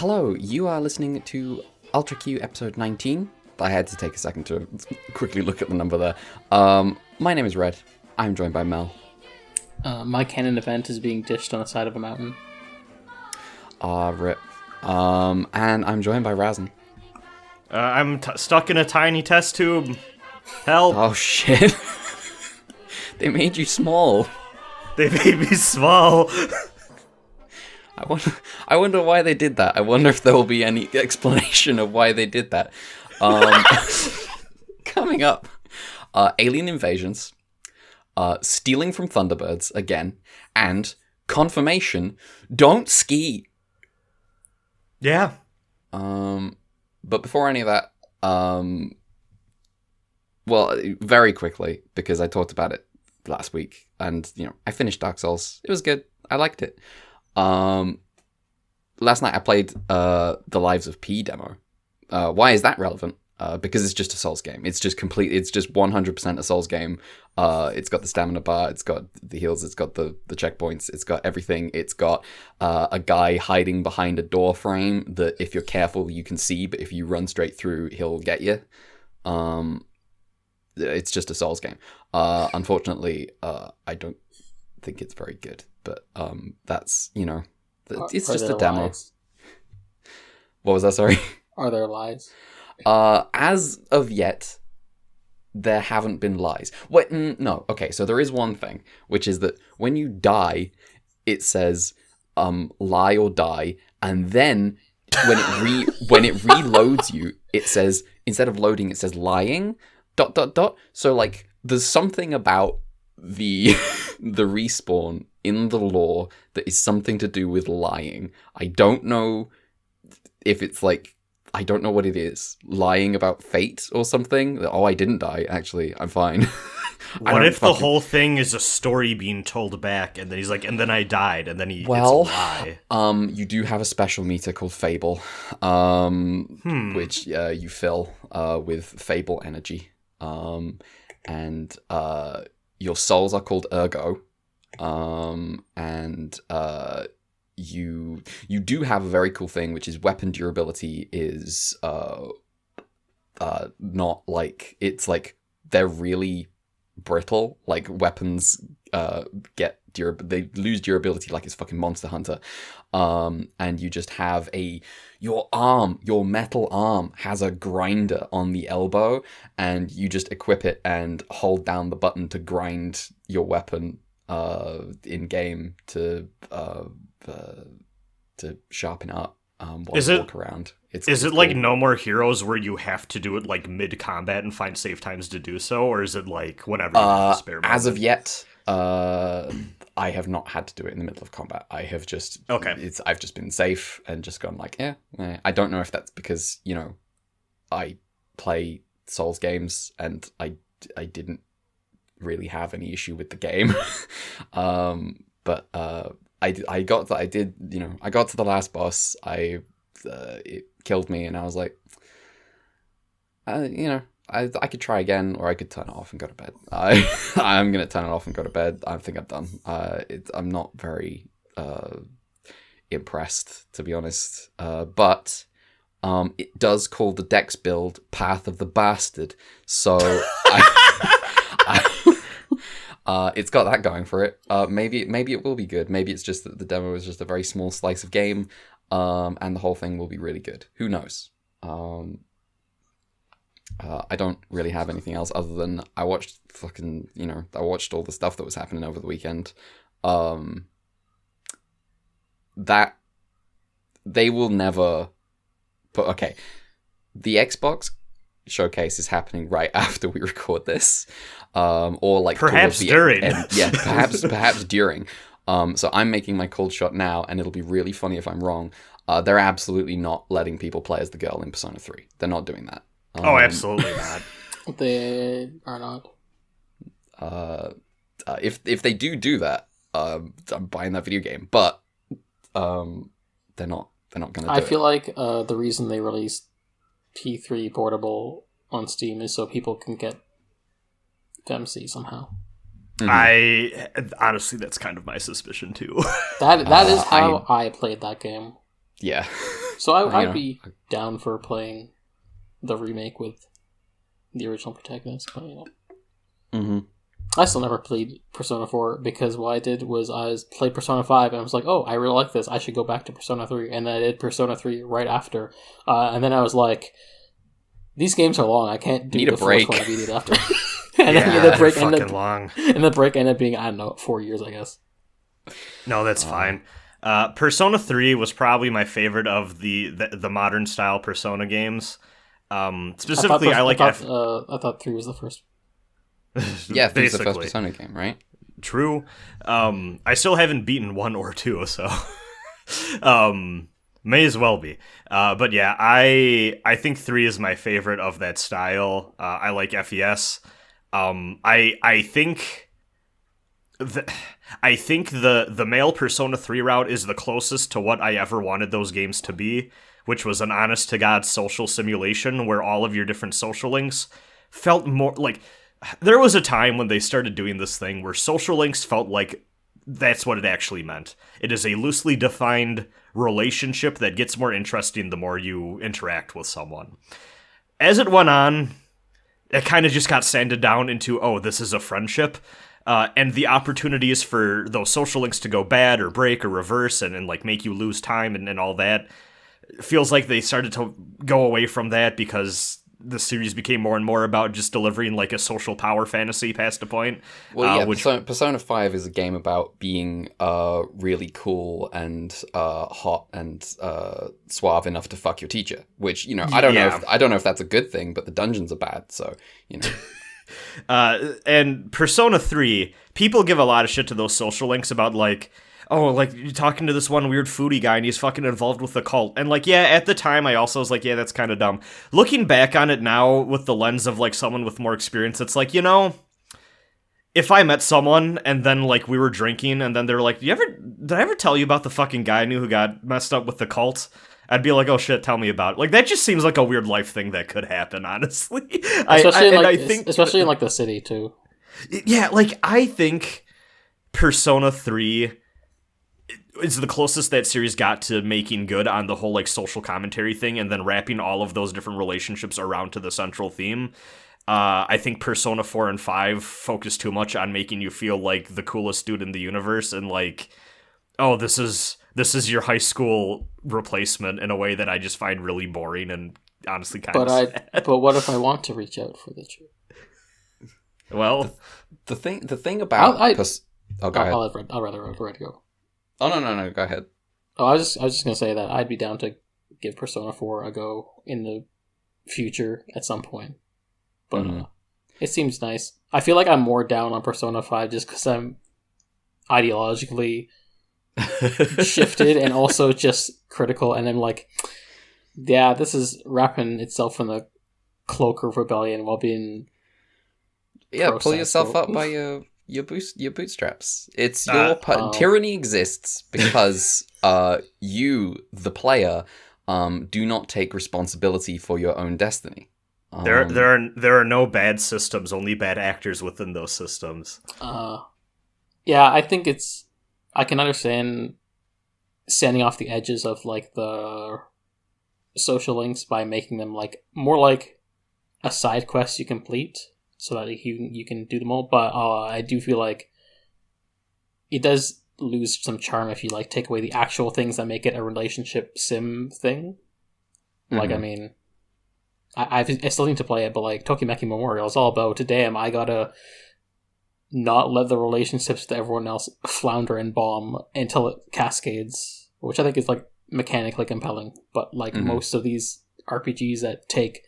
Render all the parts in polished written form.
Hello, you are listening to Ultra Q episode 19. I had to take a second to quickly look at the number there. My name is Red. I'm joined by Mel. My canon event is being dished on the side of a mountain. Rip. And I'm joined by Razin. I'm stuck in a tiny test tube. Help! Oh shit. They made you small. They made me small. I wonder why they did that. I wonder if there will be any explanation of why they did that. Coming up, alien invasions, stealing from Thunderbirds again, and confirmation, don't ski. Yeah. But before any of that, well, very quickly, because I talked about it last week, and, I finished Dark Souls. It was good. I liked it. Last night I played the Lives of P demo. Why is that relevant? Because it's just a Souls game. It's just 100% a Souls game. It's got the stamina bar, it's got the heals, it's got the checkpoints, it's got everything. It's got a guy hiding behind a door frame that if you're careful you can see, but if you run straight through he'll get you. It's just a Souls game. Unfortunately, I don't think it's very good, but that's, it's just a demo. Lies? What was that, sorry? Are there lies? As of yet, there haven't been lies. Wait, no. Okay, so there is one thing, which is that when you die, it says lie or die, and then when it reloads you, it says, instead of loading, it says lying. ... So like, there's something about the respawn in the lore that is something to do with lying. I don't know if it's like, I don't know what it is. Lying about fate or something? Oh, I didn't die, actually. I'm fine. What if the whole thing is a story being told back, and then he's like, and then I died, and then it's a lie? You do have a special meter called Fable, which you fill with Fable energy. And your souls are called Ergo. And you do have a very cool thing, which is weapon durability is not like, it's like they're really brittle. Like weapons they lose durability like it's fucking Monster Hunter. And you just have your metal arm has a grinder on the elbow, and you just equip it and hold down the button to grind your weapon in game to sharpen up while you walk around. Is it like No More Heroes where you have to do it like mid-combat and find safe times to do so, or is it like whenever you have a spare moment? As of yet, I have not had to do it in the middle of combat. I have just I've just been safe and just gone like, I don't know if that's because, I play Souls games and I didn't really have any issue with the game. But I got to the last boss. It killed me, and I was like, I could try again, or I could turn it off and go to bed. I'm gonna turn it off and go to bed. I think I'm done. I'm not very impressed, to be honest. But it does call the Dex build Path of the Bastard, so it's got that going for it. Maybe it will be good. Maybe it's just that the demo is just a very small slice of game, and the whole thing will be really good. Who knows? I don't really have anything else other than I watched I watched all the stuff that was happening over the weekend. That they will never put. Okay, the Xbox showcase is happening right after we record this, or like perhaps during. Perhaps during. So I'm making my cold shot now, and it'll be really funny if I'm wrong. They're absolutely not letting people play as the girl in Persona 3. They're not doing that. Absolutely not. They are not. If they do that, I'm buying that video game. But they're not going to do it. I feel like the reason they released P3 Portable on Steam is so people can get Dempsey somehow. Mm-hmm. Honestly, that's kind of my suspicion too. That is how I played that game. Yeah. So I'd be down for playing the remake with the original protagonist, but I still never played Persona 4 because what I did was I played Persona 5 and I was like, oh, I really like this. I should go back to Persona 3. And then I did Persona 3 right after. And then I was like, these games are long. I can't do the fourth one immediately after. And then the break ended long. And the break ended up being, I don't know, 4 years, I guess. No, that's fine. Persona 3 was probably my favorite of the modern style Persona games. Specifically, I thought 3 was the first. Yeah, 3 is the first Persona game, right? True. I still haven't beaten 1 or 2, so may as well be. But yeah, I think 3 is my favorite of that style. I like FES. I think the male Persona 3 route is the closest to what I ever wanted those games to be, which was an honest-to-God social simulation where all of your different social links felt more like... There was a time when they started doing this thing where social links felt like that's what it actually meant. It is a loosely defined relationship that gets more interesting the more you interact with someone. As it went on, it kind of just got sanded down into, oh, this is a friendship. And the opportunities for those social links to go bad or break or reverse and like make you lose time and all that, it feels like they started to go away from that because the series became more and more about just delivering like a social power fantasy past a point. Well, yeah, Persona 5 is a game about being really cool and hot and suave enough to fuck your teacher, which, you know, I don't know if that's a good thing, but the dungeons are bad, so, you know. And Persona 3, people give a lot of shit to those social links about like, oh, like, you're talking to this one weird foodie guy and he's fucking involved with the cult. And, like, yeah, at the time, I also was like, yeah, that's kind of dumb. Looking back on it now with the lens of, like, someone with more experience, it's like, you know, if I met someone and then, like, we were drinking and then they were like, did I ever tell you about the fucking guy I knew who got messed up with the cult? I'd be like, oh, shit, tell me about it. Like, that just seems like a weird life thing that could happen, honestly. Especially in, like, the city, too. Yeah, like, I think Persona 3... is the closest that series got to making good on the whole like social commentary thing and then wrapping all of those different relationships around to the central theme. I think Persona 4 and 5 focus too much on making you feel like the coolest dude in the universe and like, oh, this is your high school replacement in a way that I just find really boring and honestly kind of sad. But what if I want to reach out for the truth? Well, the thing about go ahead. I'll rather Red go. Oh, no, go ahead. Oh, I was just going to say that I'd be down to give Persona 4 a go in the future at some point. But it seems nice. I feel like I'm more down on Persona 5 just because I'm ideologically shifted and also just critical. And I'm like, yeah, this is wrapping itself in the cloak of rebellion while being... Yeah, pull yourself up by your bootstraps. It's your tyranny exists because you, the player, do not take responsibility for your own destiny. There are no bad systems, only bad actors within those systems. Yeah, I think I can understand sanding off the edges of like the social links by making them like more like a side quest you complete. So that you can do them all, but I do feel like it does lose some charm if you like take away the actual things that make it a relationship sim thing. Like, I mean, I still need to play it, but like Tokimeki Memorial is all about, damn, I gotta not let the relationships with everyone else flounder and bomb until it cascades, which I think is like mechanically compelling. But like most of these RPGs that take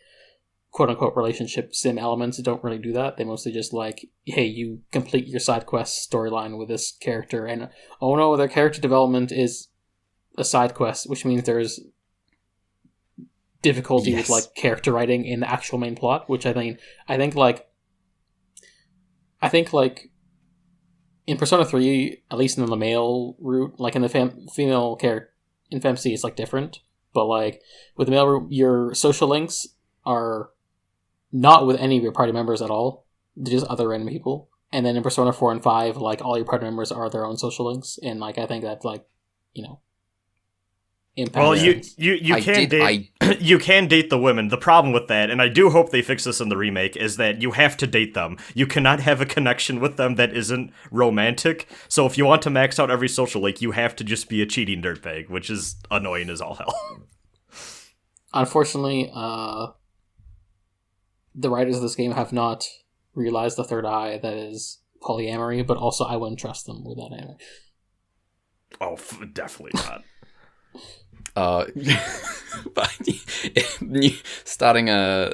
quote-unquote relationship sim elements don't really do that. They mostly just like, hey, you complete your side quest storyline with this character, and oh no, their character development is a side quest, which means there's difficulty with like character writing in the actual main plot, which I think in Persona 3, at least in the male route, like in the female character in FemC, it's like different, but like with the male route, your social links are not with any of your party members at all. They're just other random people. And then in Persona 4 and 5, like all your party members are their own social links. And like I think that's like, you know, impact. Well, things. you can date you can date the women. The problem with that, and I do hope they fix this in the remake, is that you have to date them. You cannot have a connection with them that isn't romantic. So if you want to max out every social link, you have to just be a cheating dirtbag, which is annoying as all hell. Unfortunately, the writers of this game have not realized the third eye that is polyamory, but also I wouldn't trust them with that anime. Oh, definitely not. But starting a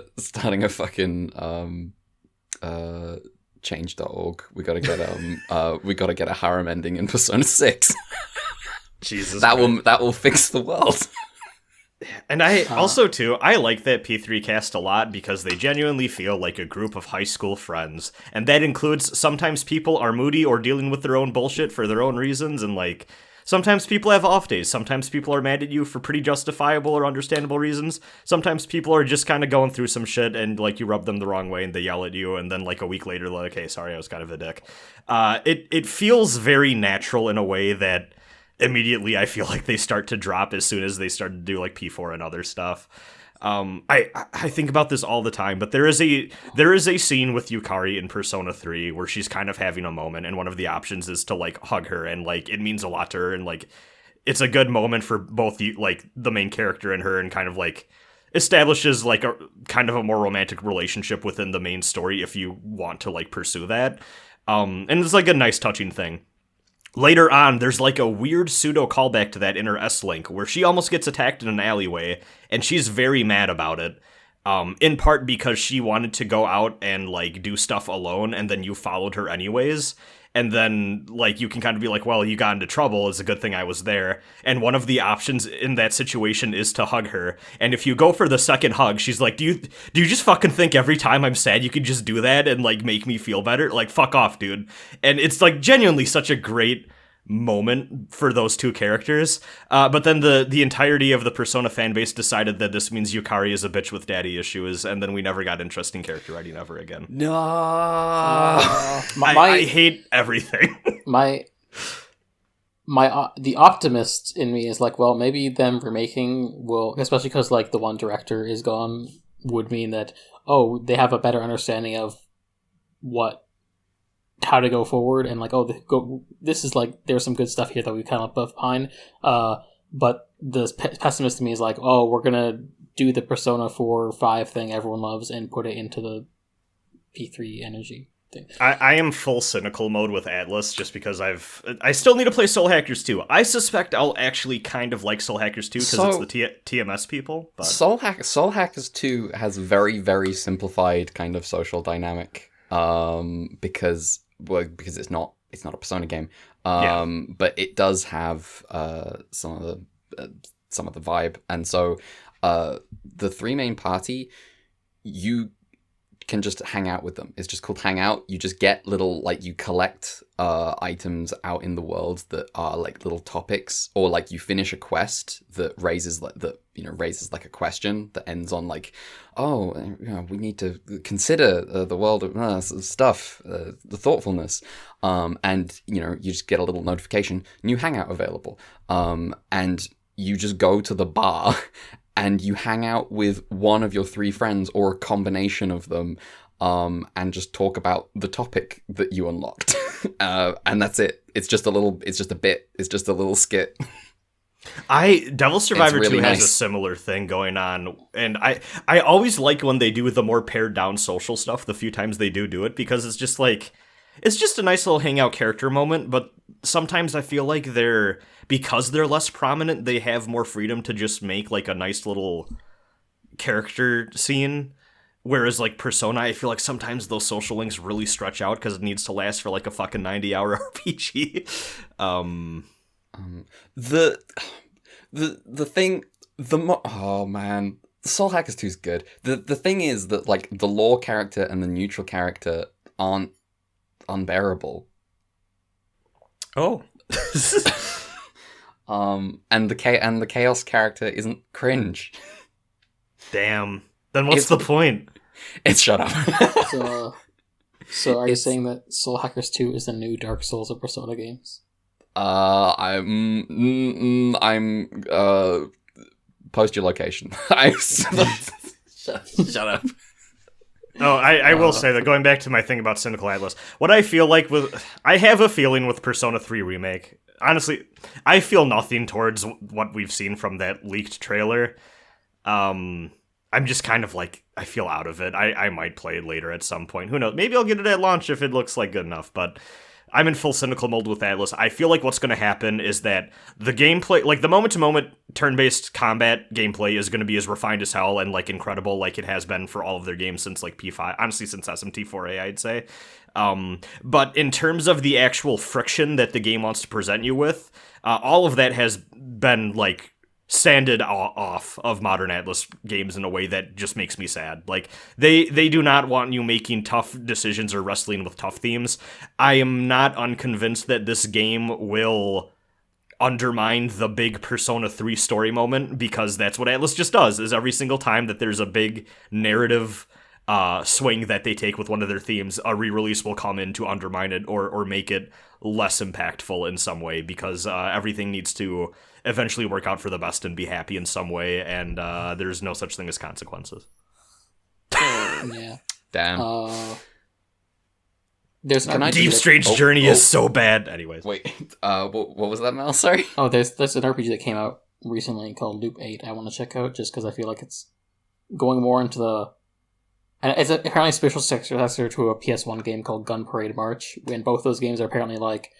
fucking change.org. We gotta get a harem ending in Persona 6. Jesus, that will fix the world. And I also, too, I like that P3 cast a lot because they genuinely feel like a group of high school friends. And that includes sometimes people are moody or dealing with their own bullshit for their own reasons. And, like, sometimes people have off days. Sometimes people are mad at you for pretty justifiable or understandable reasons. Sometimes people are just kind of going through some shit and, like, you rub them the wrong way and they yell at you. And then, like, a week later, like, okay, sorry, I was kind of a dick. It feels very natural in a way that immediately I feel like they start to drop as soon as they start to do like P4 and other stuff. I think about this all the time, but there is a scene with Yukari in Persona 3 where she's kind of having a moment, and one of the options is to like hug her, and like it means a lot to her, and like it's a good moment for both you, like the main character and her, and kind of like establishes like a kind of a more romantic relationship within the main story if you want to like pursue that. And it's like a nice touching thing. Later on, there's like a weird pseudo callback to that in her S-Link, where she almost gets attacked in an alleyway, and she's very mad about it, in part because she wanted to go out and like do stuff alone, and then you followed her anyways, and then like you can kind of be like, well, you got into trouble, it's a good thing I was there, and one of the options in that situation is to hug her, and if you go for the second hug, she's like, do you just fucking think every time I'm sad you can just do that and like make me feel better? Like, fuck off, dude. And it's like genuinely such a great moment for those two characters, but then the entirety of the Persona fan base decided that this means Yukari is a bitch with daddy issues, and then we never got interesting character writing ever again. No, I hate everything. The optimist in me is like, well, maybe them remaking will, especially because like the one director is gone, would mean that they have a better understanding of how to go forward, and like, this is like, there's some good stuff here that we kind of left behind. But the pessimist to me is like, we're gonna do the Persona 4-5 thing everyone loves and put it into the P3 energy thing. I am full cynical mode with Atlas just because I still need to play Soul Hackers 2. I suspect I'll actually kind of like Soul Hackers 2 because it's the TMS people. But Soul Hackers 2 has very, very simplified kind of social dynamic, because it's not a Persona game, but it does have some of the vibe, and so the three main party, you can just hang out with them. It's just called hang out. You just get little, like, you collect items out in the world that are like little topics, or like you finish a quest that raises like a question that ends on like, we need to consider the world of stuff, the thoughtfulness, and you just get a little notification, new hangout available, and you just go to the bar and you hang out with one of your three friends or a combination of them, and just talk about the topic that you unlocked. And that's it. It's just a little skit. Devil Survivor really 2 nice. has a similar thing going on, and I always like when they do the more pared down social stuff the few times they do it, because it's just like, it's just a nice little hangout character moment, but sometimes I feel like because they're less prominent, they have more freedom to just make like a nice little character scene. Whereas like Persona, I feel like sometimes those social links really stretch out because it needs to last for like a fucking 90-hour RPG. Soul Hackers 2 is good. The thing is that like the lore character and the neutral character aren't unbearable. Oh. And the chaos character isn't cringe. Damn. Then what's the point? It's shut up. So are you saying that Soul Hackers 2 is the new Dark Souls of Persona games? I'm post your location. Shut up. Oh, I will say that, going back to my thing about Cynical Atlas, what I feel like I have a feeling with Persona 3 Remake. Honestly, I feel nothing towards what we've seen from that leaked trailer. I'm just kind of like, I feel out of it. I might play it later at some point. Who knows? Maybe I'll get it at launch if it looks like good enough, but I'm in full cynical mode with Atlas. I feel like what's going to happen is that the gameplay, like the moment-to-moment turn-based combat gameplay, is going to be as refined as hell and like incredible, like it has been for all of their games since like P5, honestly since SMT4A, I'd say. But in terms of the actual friction that the game wants to present you with, all of that has been like sanded off of modern Atlas games in a way that just makes me sad. Like, they do not want you making tough decisions or wrestling with tough themes. I am not unconvinced that this game will undermine the big Persona 3 story moment, because that's what Atlas just does, is every single time that there's a big narrative swing that they take with one of their themes, a re-release will come in to undermine it or make it less impactful in some way, because everything needs to eventually work out for the best and be happy in some way, and there's no such thing as consequences. Yeah. Damn. There's an Deep Strange Journey is so bad. Anyways. Wait, what was that, Mel? Sorry? Oh, there's an RPG that came out recently called Loop 8 I want to check out, just because I feel like it's going more into the... And it's apparently a special successor to a PS1 game called Gun Parade March, and both those games are apparently like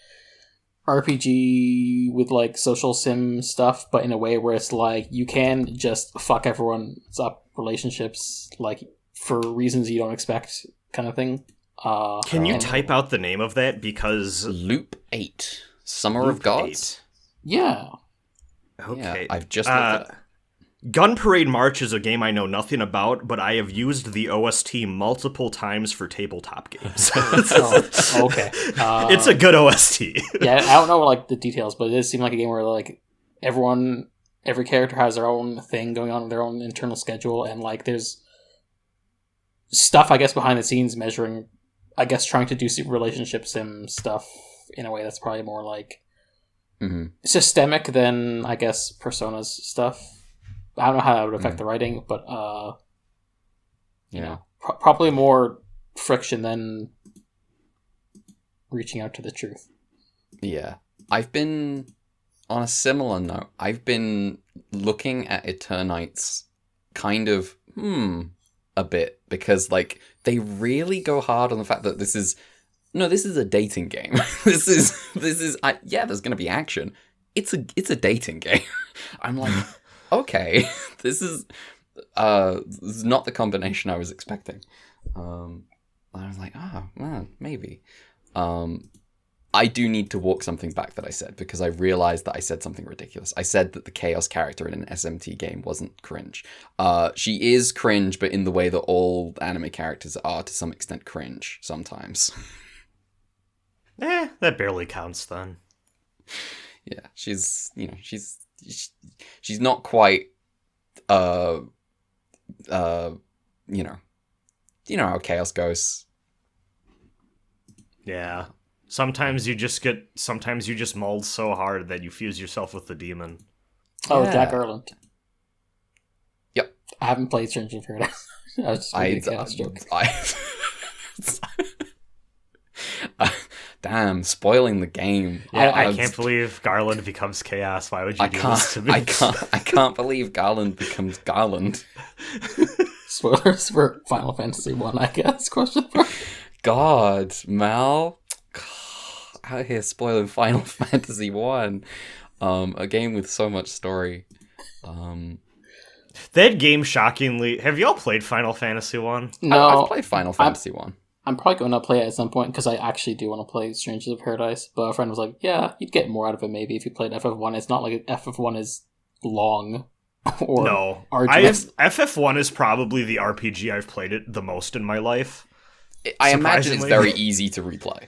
RPG with like social sim stuff, but in a way where it's like you can just fuck everyone's up relationships like for reasons you don't expect, kind of thing. Can you type out the name of that? Because Loop 8 Summer of Gods? 8. Yeah. Okay. Yeah, I've just looked at it. Gun Parade March is a game I know nothing about, but I have used the OST multiple times for tabletop games. Okay. It's a good OST. Yeah, I don't know like the details, but it does seem like a game where like every character has their own thing going on with their own internal schedule, and like there's stuff, I guess, behind the scenes measuring, I guess, trying to do relationship sim stuff in a way that's probably more like systemic than, I guess, Persona's stuff. I don't know how that would affect the writing, but you know, probably more friction than reaching out to the truth. Yeah. I've been, on a similar note, I've been looking at Eternites kind of, a bit, because, like, they really go hard on the fact that this is a dating game. this is, there's going to be action. It's a dating game. I'm like, okay, this is not the combination I was expecting. I was like, man, maybe. I do need to walk something back that I said, because I realized that I said something ridiculous. I said that the Chaos character in an SMT game wasn't cringe. She is cringe, but in the way that all anime characters are to some extent cringe sometimes. That barely counts then. Yeah, she's not quite, you know how Chaos goes. Yeah. Sometimes you just mold so hard that you fuse yourself with the demon. Oh, Yeah. Jack Garland. Yep. I haven't played Stranger of Paradise. I was just making a Chaos joke. Damn, spoiling the game. Yeah, I can't believe Garland becomes Chaos. Why would you do this to me? I can't believe Garland becomes Garland. Spoilers for Final Fantasy 1, I guess, question mark. God, Mal. Out here spoiling Final Fantasy 1. A game with so much story. That game, shockingly... Have y'all played Final Fantasy 1? No. I've played Final Fantasy 1. I'm probably going to play it at some point, because I actually do want to play Strangers of Paradise, but a friend was like, yeah, you'd get more out of it maybe if you played FF1. It's not like FF1 is long or no. arduous. FF1 is probably the RPG I've played it the most in my life. I imagine it's very easy to replay.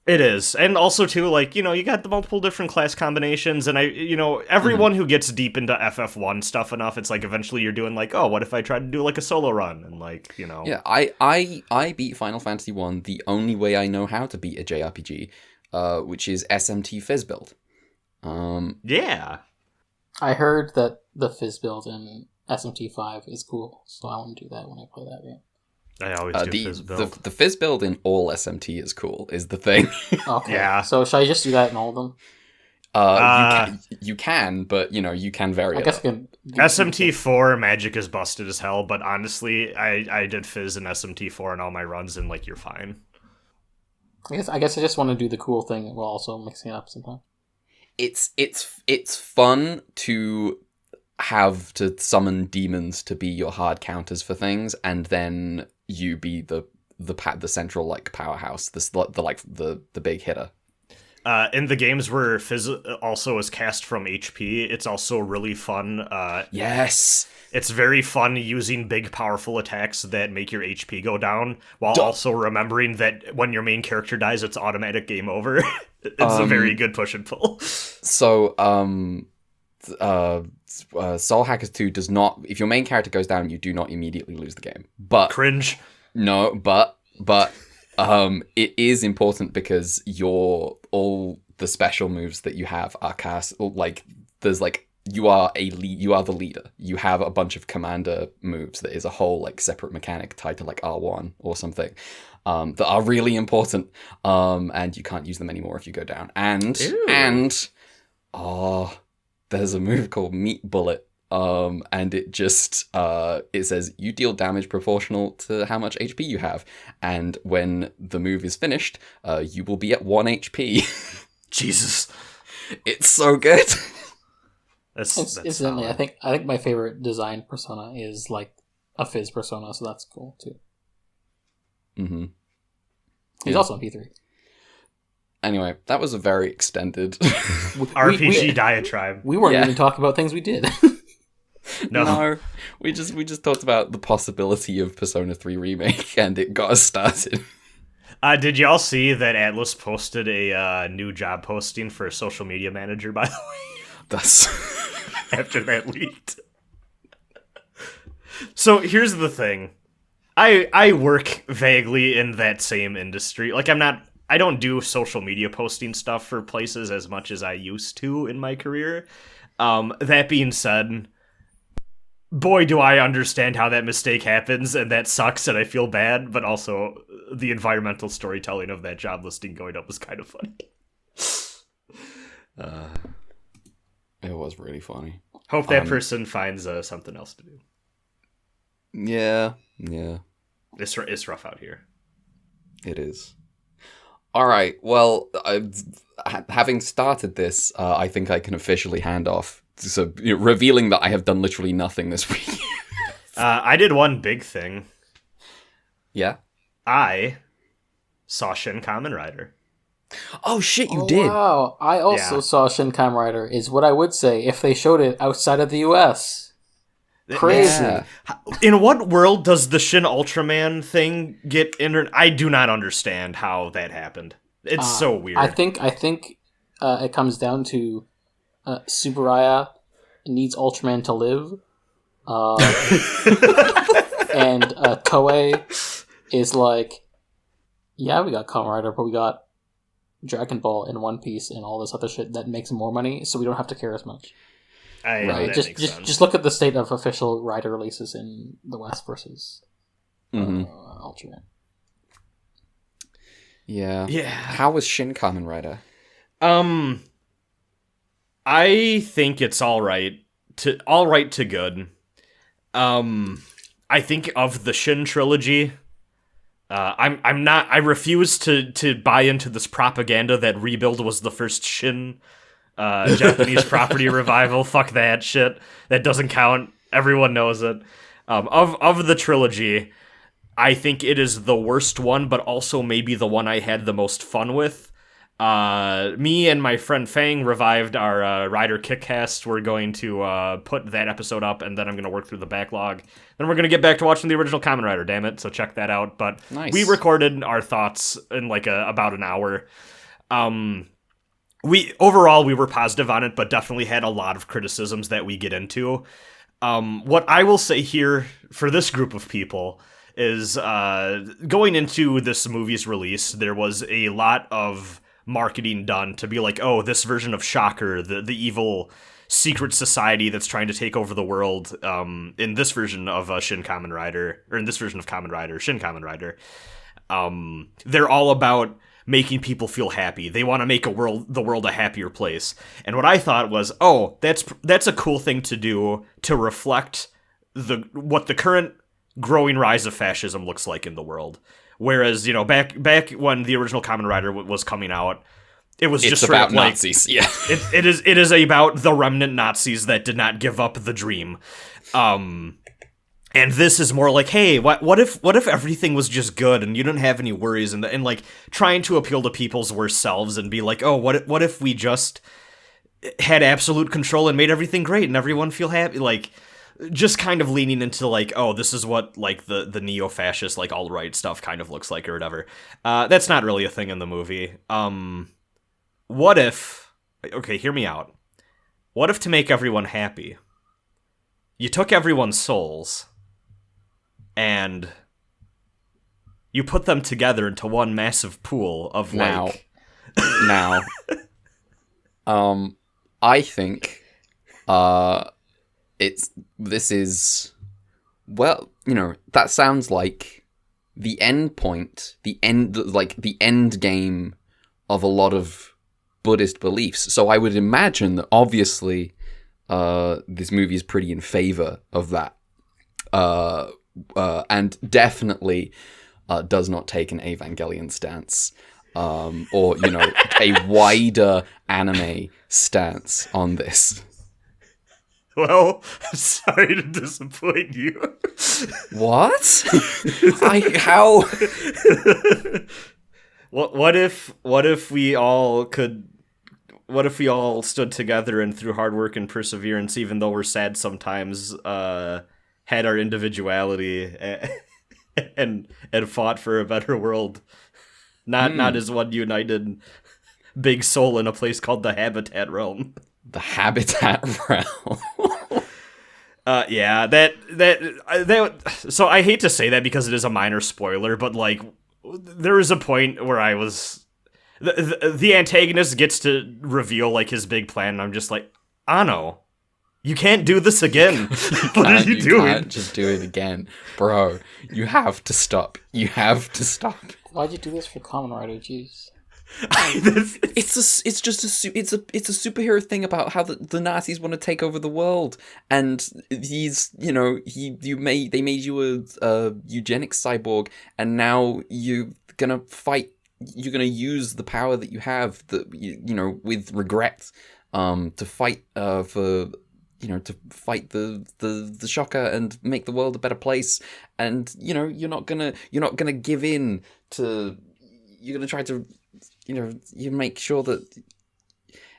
It is. And also, too, like, you got the multiple different class combinations, and everyone who gets deep into FF1 stuff enough, it's like, eventually you're doing, like, oh, what if I tried to do, like, a solo run? And, like, Yeah, I beat Final Fantasy 1 the only way I know how to beat a JRPG, which is SMT Fizz build. Yeah. I heard that the Fizz build in SMT5 is cool, so I want to do that when I play that game. I always do Fizz build. The Fizz build in all SMT is cool, is the thing. Okay. Yeah. So should I just do that in all of them? You can, but you can vary. I guess I can. SMT4 magic is busted as hell, but honestly, I did Fizz in SMT4 and all my runs, and like you're fine. I guess I just want to do the cool thing while also mixing it up sometimes. It's fun to have to summon demons to be your hard counters for things, and then you be the central like powerhouse, the big hitter. In the games where Fizz also is cast from HP, it's also really fun. Yes! It's very fun using big, powerful attacks that make your HP go down, while also remembering that when your main character dies, it's automatic game over. It's a very good push and pull. So, Soul Hackers 2 does not... If your main character goes down, you do not immediately lose the game. But Cringe. No, but... it is important because all the special moves that you have are cast you are the leader. You have a bunch of commander moves that is a whole like separate mechanic tied to like R1 or something that are really important. And you can't use them anymore if you go down. And there's a move called Meat Bullet. And it just it says you deal damage proportional to how much HP you have, and when the move is finished, you will be at 1 HP. Jesus, it's so good. That's Incidentally, solid. I think my favorite design persona is like a Fizz persona, so that's cool too. Mm-hmm. He's also on P3. Anyway, that was a very extended RPG diatribe. We weren't even talking about things we did. No, we just talked about the possibility of Persona 3 remake, and it got us started. Did y'all see that Atlas posted a new job posting for a social media manager, by the way? That's After that leaked. So here's the thing. I work vaguely in that same industry. Like I don't do social media posting stuff for places as much as I used to in my career. That being said, boy, do I understand how that mistake happens, and that sucks, and I feel bad, but also the environmental storytelling of that job listing going up was kind of funny. It was really funny. Hope that person finds something else to do. Yeah. It's rough out here. It is. All right, well, having started this, I think I can officially hand off. So, revealing that I have done literally nothing this week. I did one big thing. Yeah? I saw Shin Kamen Rider. Oh, shit, you did? Wow, I also saw Shin Kamen Rider, is what I would say if they showed it outside of the US. Crazy. Yeah. In what world does the Shin Ultraman thing get I do not understand how that happened. It's so weird. I think it comes down to Subaraya needs Ultraman to live, and Toei is like, yeah, we got Kamen Rider, but we got Dragon Ball and One Piece and all this other shit that makes more money, so we don't have to care as much. Right. Just look at the state of official Rider releases in the West versus Ultraman. Yeah. Yeah. How was Shin Kamen Rider? I think it's all right to good. I think of the Shin trilogy, I refuse to buy into this propaganda that Rebuild was the first Shin Japanese property revival. Fuck that shit. That doesn't count. Everyone knows it. Of the trilogy, I think it is the worst one, but also maybe the one I had the most fun with. Me and my friend Fang revived our Rider Kickcast. We're going to put that episode up, and then I'm going to work through the backlog. Then we're going to get back to watching the original Kamen Rider, damn it, so check that out. But nice. We recorded our thoughts in like about an hour. We were positive on it, but definitely had a lot of criticisms that we get into. What I will say here for this group of people is going into this movie's release, there was a lot of marketing done to be like, oh, this version of Shocker, the evil secret society that's trying to take over the world, in this version of Shin Kamen Rider, or in this version of Kamen Rider, Shin Kamen Rider, they're all about making people feel happy. They want to make the world a happier place. And what I thought was, oh, that's a cool thing to do to reflect what the current growing rise of fascism looks like in the world. Whereas, back when the original Kamen Rider was coming out, it's just about Nazis. Yeah, it is about the remnant Nazis that did not give up the dream. And this is more like, hey, what if everything was just good and you didn't have any worries, and like trying to appeal to people's worst selves and be like, oh, what if we just had absolute control and made everything great and everyone feel happy, like just kind of leaning into like, oh, this is what like the neo-fascist like alt-right stuff kind of looks like or whatever. That's not really a thing in the movie. What if, okay, hear me out. What if, to make everyone happy, you took everyone's souls and you put them together into one massive pool of like... Now, I think, this is, well, that sounds like the end point, the end game of a lot of Buddhist beliefs. So I would imagine that obviously this movie is pretty in favor of that, and definitely does not take an Evangelion stance, or a wider anime stance on this. Well, I'm sorry to disappoint you. What? How? What if we all stood together and through hard work and perseverance, even though we're sad sometimes, had our individuality and fought for a better world, not as one united big soul in a place called the Habitat Realm. The Habitat Realm. Yeah, that. So I hate to say that because it is a minor spoiler, but like, there is a point where I was, the antagonist gets to reveal like his big plan, and I'm just like, Ano, you can't do this again. What are you doing? You can't just do it again, bro. You have to stop. You have to stop. Why'd you do this for Kamen Rider? Jeez. It's a superhero thing about how the Nazis want to take over the world, and they made you a eugenics cyborg, and now you're gonna fight. You're gonna use the power that you have, with regret, to fight to fight the shocker and make the world a better place. And you're not gonna give in to. You're gonna try to. You make sure that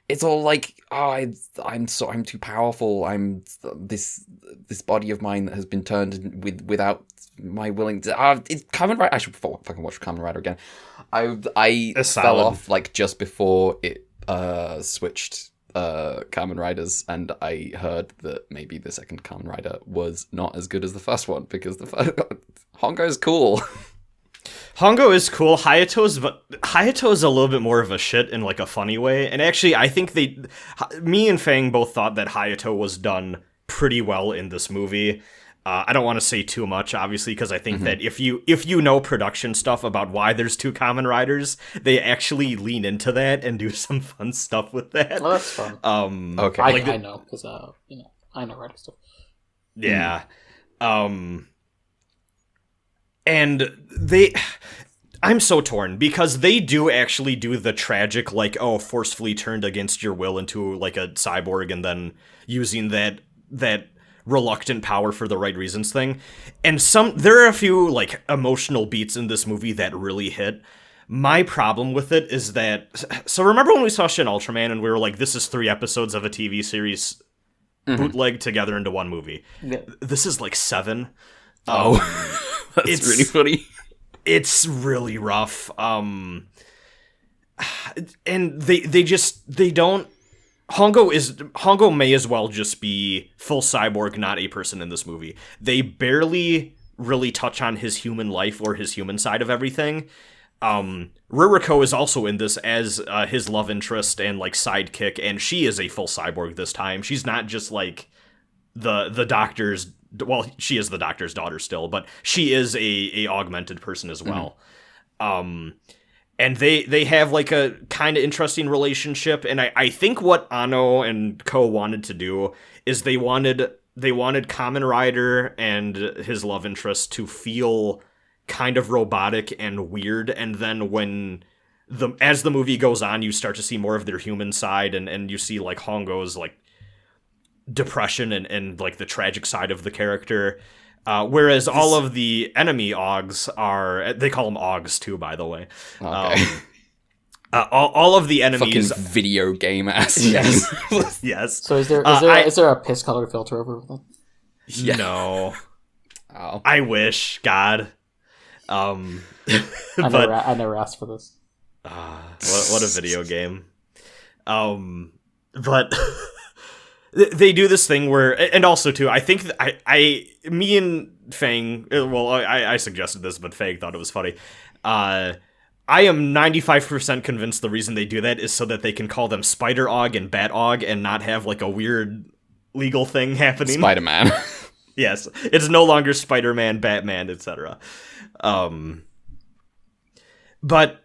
it's all like, oh, I'm too powerful. I'm this body of mine that has been turned without my willing to. It's Kamen Rider. I should fucking watch Kamen Rider again. I fell off like just before it switched Kamen Riders, and I heard that maybe the second Kamen Rider was not as good as the first one because the first Honkai is cool. Hongo is cool. Hayato is a little bit more of a shit in like a funny way. And actually, I think me and Fang both thought that Hayato was done pretty well in this movie. I don't want to say too much, obviously, because I think that if you know production stuff about why there's two Kamen Riders, they actually lean into that and do some fun stuff with that. Well, that's fun. Okay, I know because I know writing stuff. Yeah. And I'm so torn because they do actually do the tragic, like, oh, forcefully turned against your will into like a cyborg and then using that reluctant power for the right reasons thing. And there are a few like emotional beats in this movie that really hit. My problem with it is that, so remember when we saw Shin Ultraman and we were like, this is 3 episodes of a TV series bootleg together into one movie. Yeah. This is like 7. That's really funny. It's really rough. And they don't. Hongo may as well just be full cyborg, not a person in this movie. They barely really touch on his human life or his human side of everything. Ruriko is also in this as his love interest and like sidekick, and she is a full cyborg this time. She's not just like the doctor's. Well, she is the doctor's daughter still, but she is a augmented person as well. And they have like a kind of interesting relationship, and I think what Anno and Ko wanted to do is they wanted Kamen Rider and his love interest to feel kind of robotic and weird, and then as the movie goes on, you start to see more of their human side, and you see like Hongo's like depression and like the tragic side of the character. Whereas all of the enemy Augs they call them Augs too, by the way. Okay. All of the enemies. Fucking video game ass. Yes. Yes. So is there a piss color filter over everything? Yeah. No. Oh. I wish, God. I never asked for this. What a video game. But they do this thing where, and also too, I think me and Fang, well, I suggested this, but Fang thought it was funny. I am 95% convinced the reason they do that is so that they can call them Spider Aug and Bat Aug and not have like a weird legal thing happening. Spider-Man. Yes, it's no longer Spider-Man, Batman, etc. But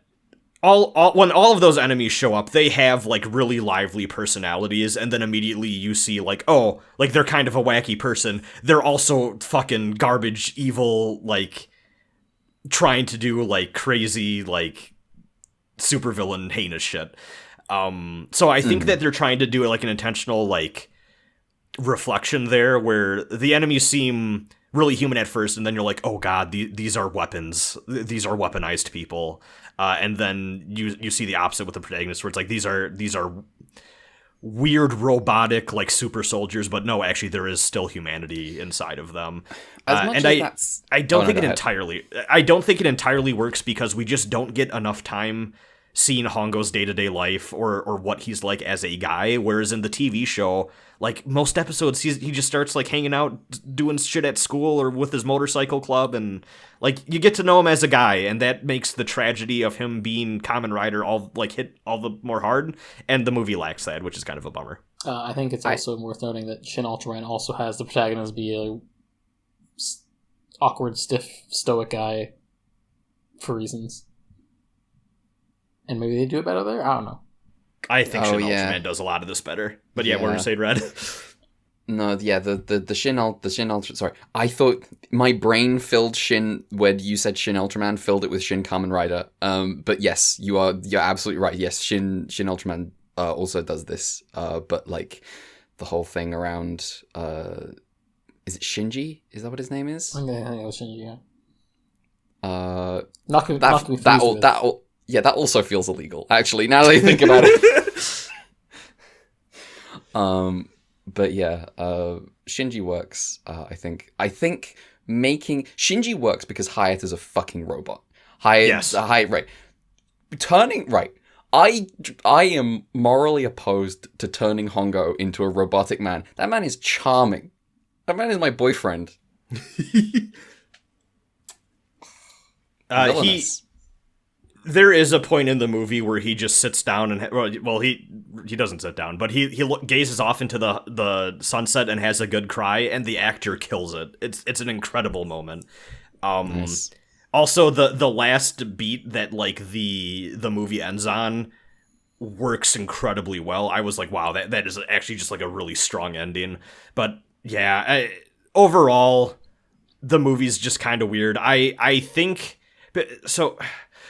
when all of those enemies show up, they have like really lively personalities, and then immediately you see like, oh, like they're kind of a wacky person. They're also fucking garbage, evil, like trying to do like crazy, like supervillain heinous shit. So I think that they're trying to do like an intentional like reflection there, where the enemies seem really human at first, and then you're like, oh god, these are weapons. These are weaponized people. And then you see the opposite with the protagonist, where it's like these are weird robotic like super soldiers, but no, actually there is still humanity inside of them. I don't think it entirely works, because we just don't get enough time seeing Hongo's day-to-day life or what he's like as a guy, whereas in the TV show, like most episodes he just starts like hanging out doing shit at school or with his motorcycle club, and like you get to know him as a guy, and that makes the tragedy of him being Kamen Rider all like hit all the more hard, and the movie lacks that, which is kind of a bummer. I think it's also worth noting that Shin Ultraman also has the protagonist be a awkward, stiff, stoic guy for reasons. And maybe they do it better there? I don't know. I think Shin Ultraman does a lot of this better. But yeah, what were you saying, Red? No, yeah, the Shin Ultra. Sorry, I thought my brain filled Shin when you said Shin Ultraman, filled it with Shin Kamen Rider. But yes, you're absolutely right. Yes, Shin Ultraman also does this. But like the whole thing around, is it Shinji? Is that what his name is? I think it was Shinji. Yeah. Yeah, that also feels illegal, actually, now that I think about it. But yeah, Shinji works, I think. Shinji works because Hayata's a fucking robot. Yes. Right. Right. I am morally opposed to turning Hongo into a robotic man. That man is charming. That man is my boyfriend. There is a point in the movie where he just sits down and he doesn't sit down, but he gazes off into the sunset and has a good cry, and the actor kills it. It's an incredible moment. Nice. Also, the last beat that like the movie ends on works incredibly well. I was like, wow, that is actually just like a really strong ending. But yeah, overall, the movie's just kind of weird. I think so.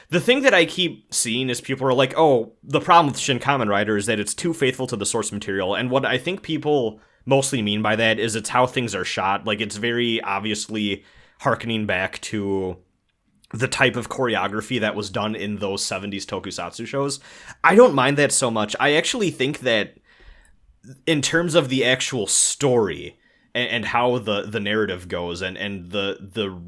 The thing that I keep seeing is people are like, oh, the problem with Shin Kamen Rider is that it's too faithful to the source material. And what I think people mostly mean by that is it's how things are shot. Like, it's very obviously hearkening back to the type of choreography that was done in those 70s tokusatsu shows. I don't mind that so much. I actually think that in terms of the actual story and how the narrative goes and the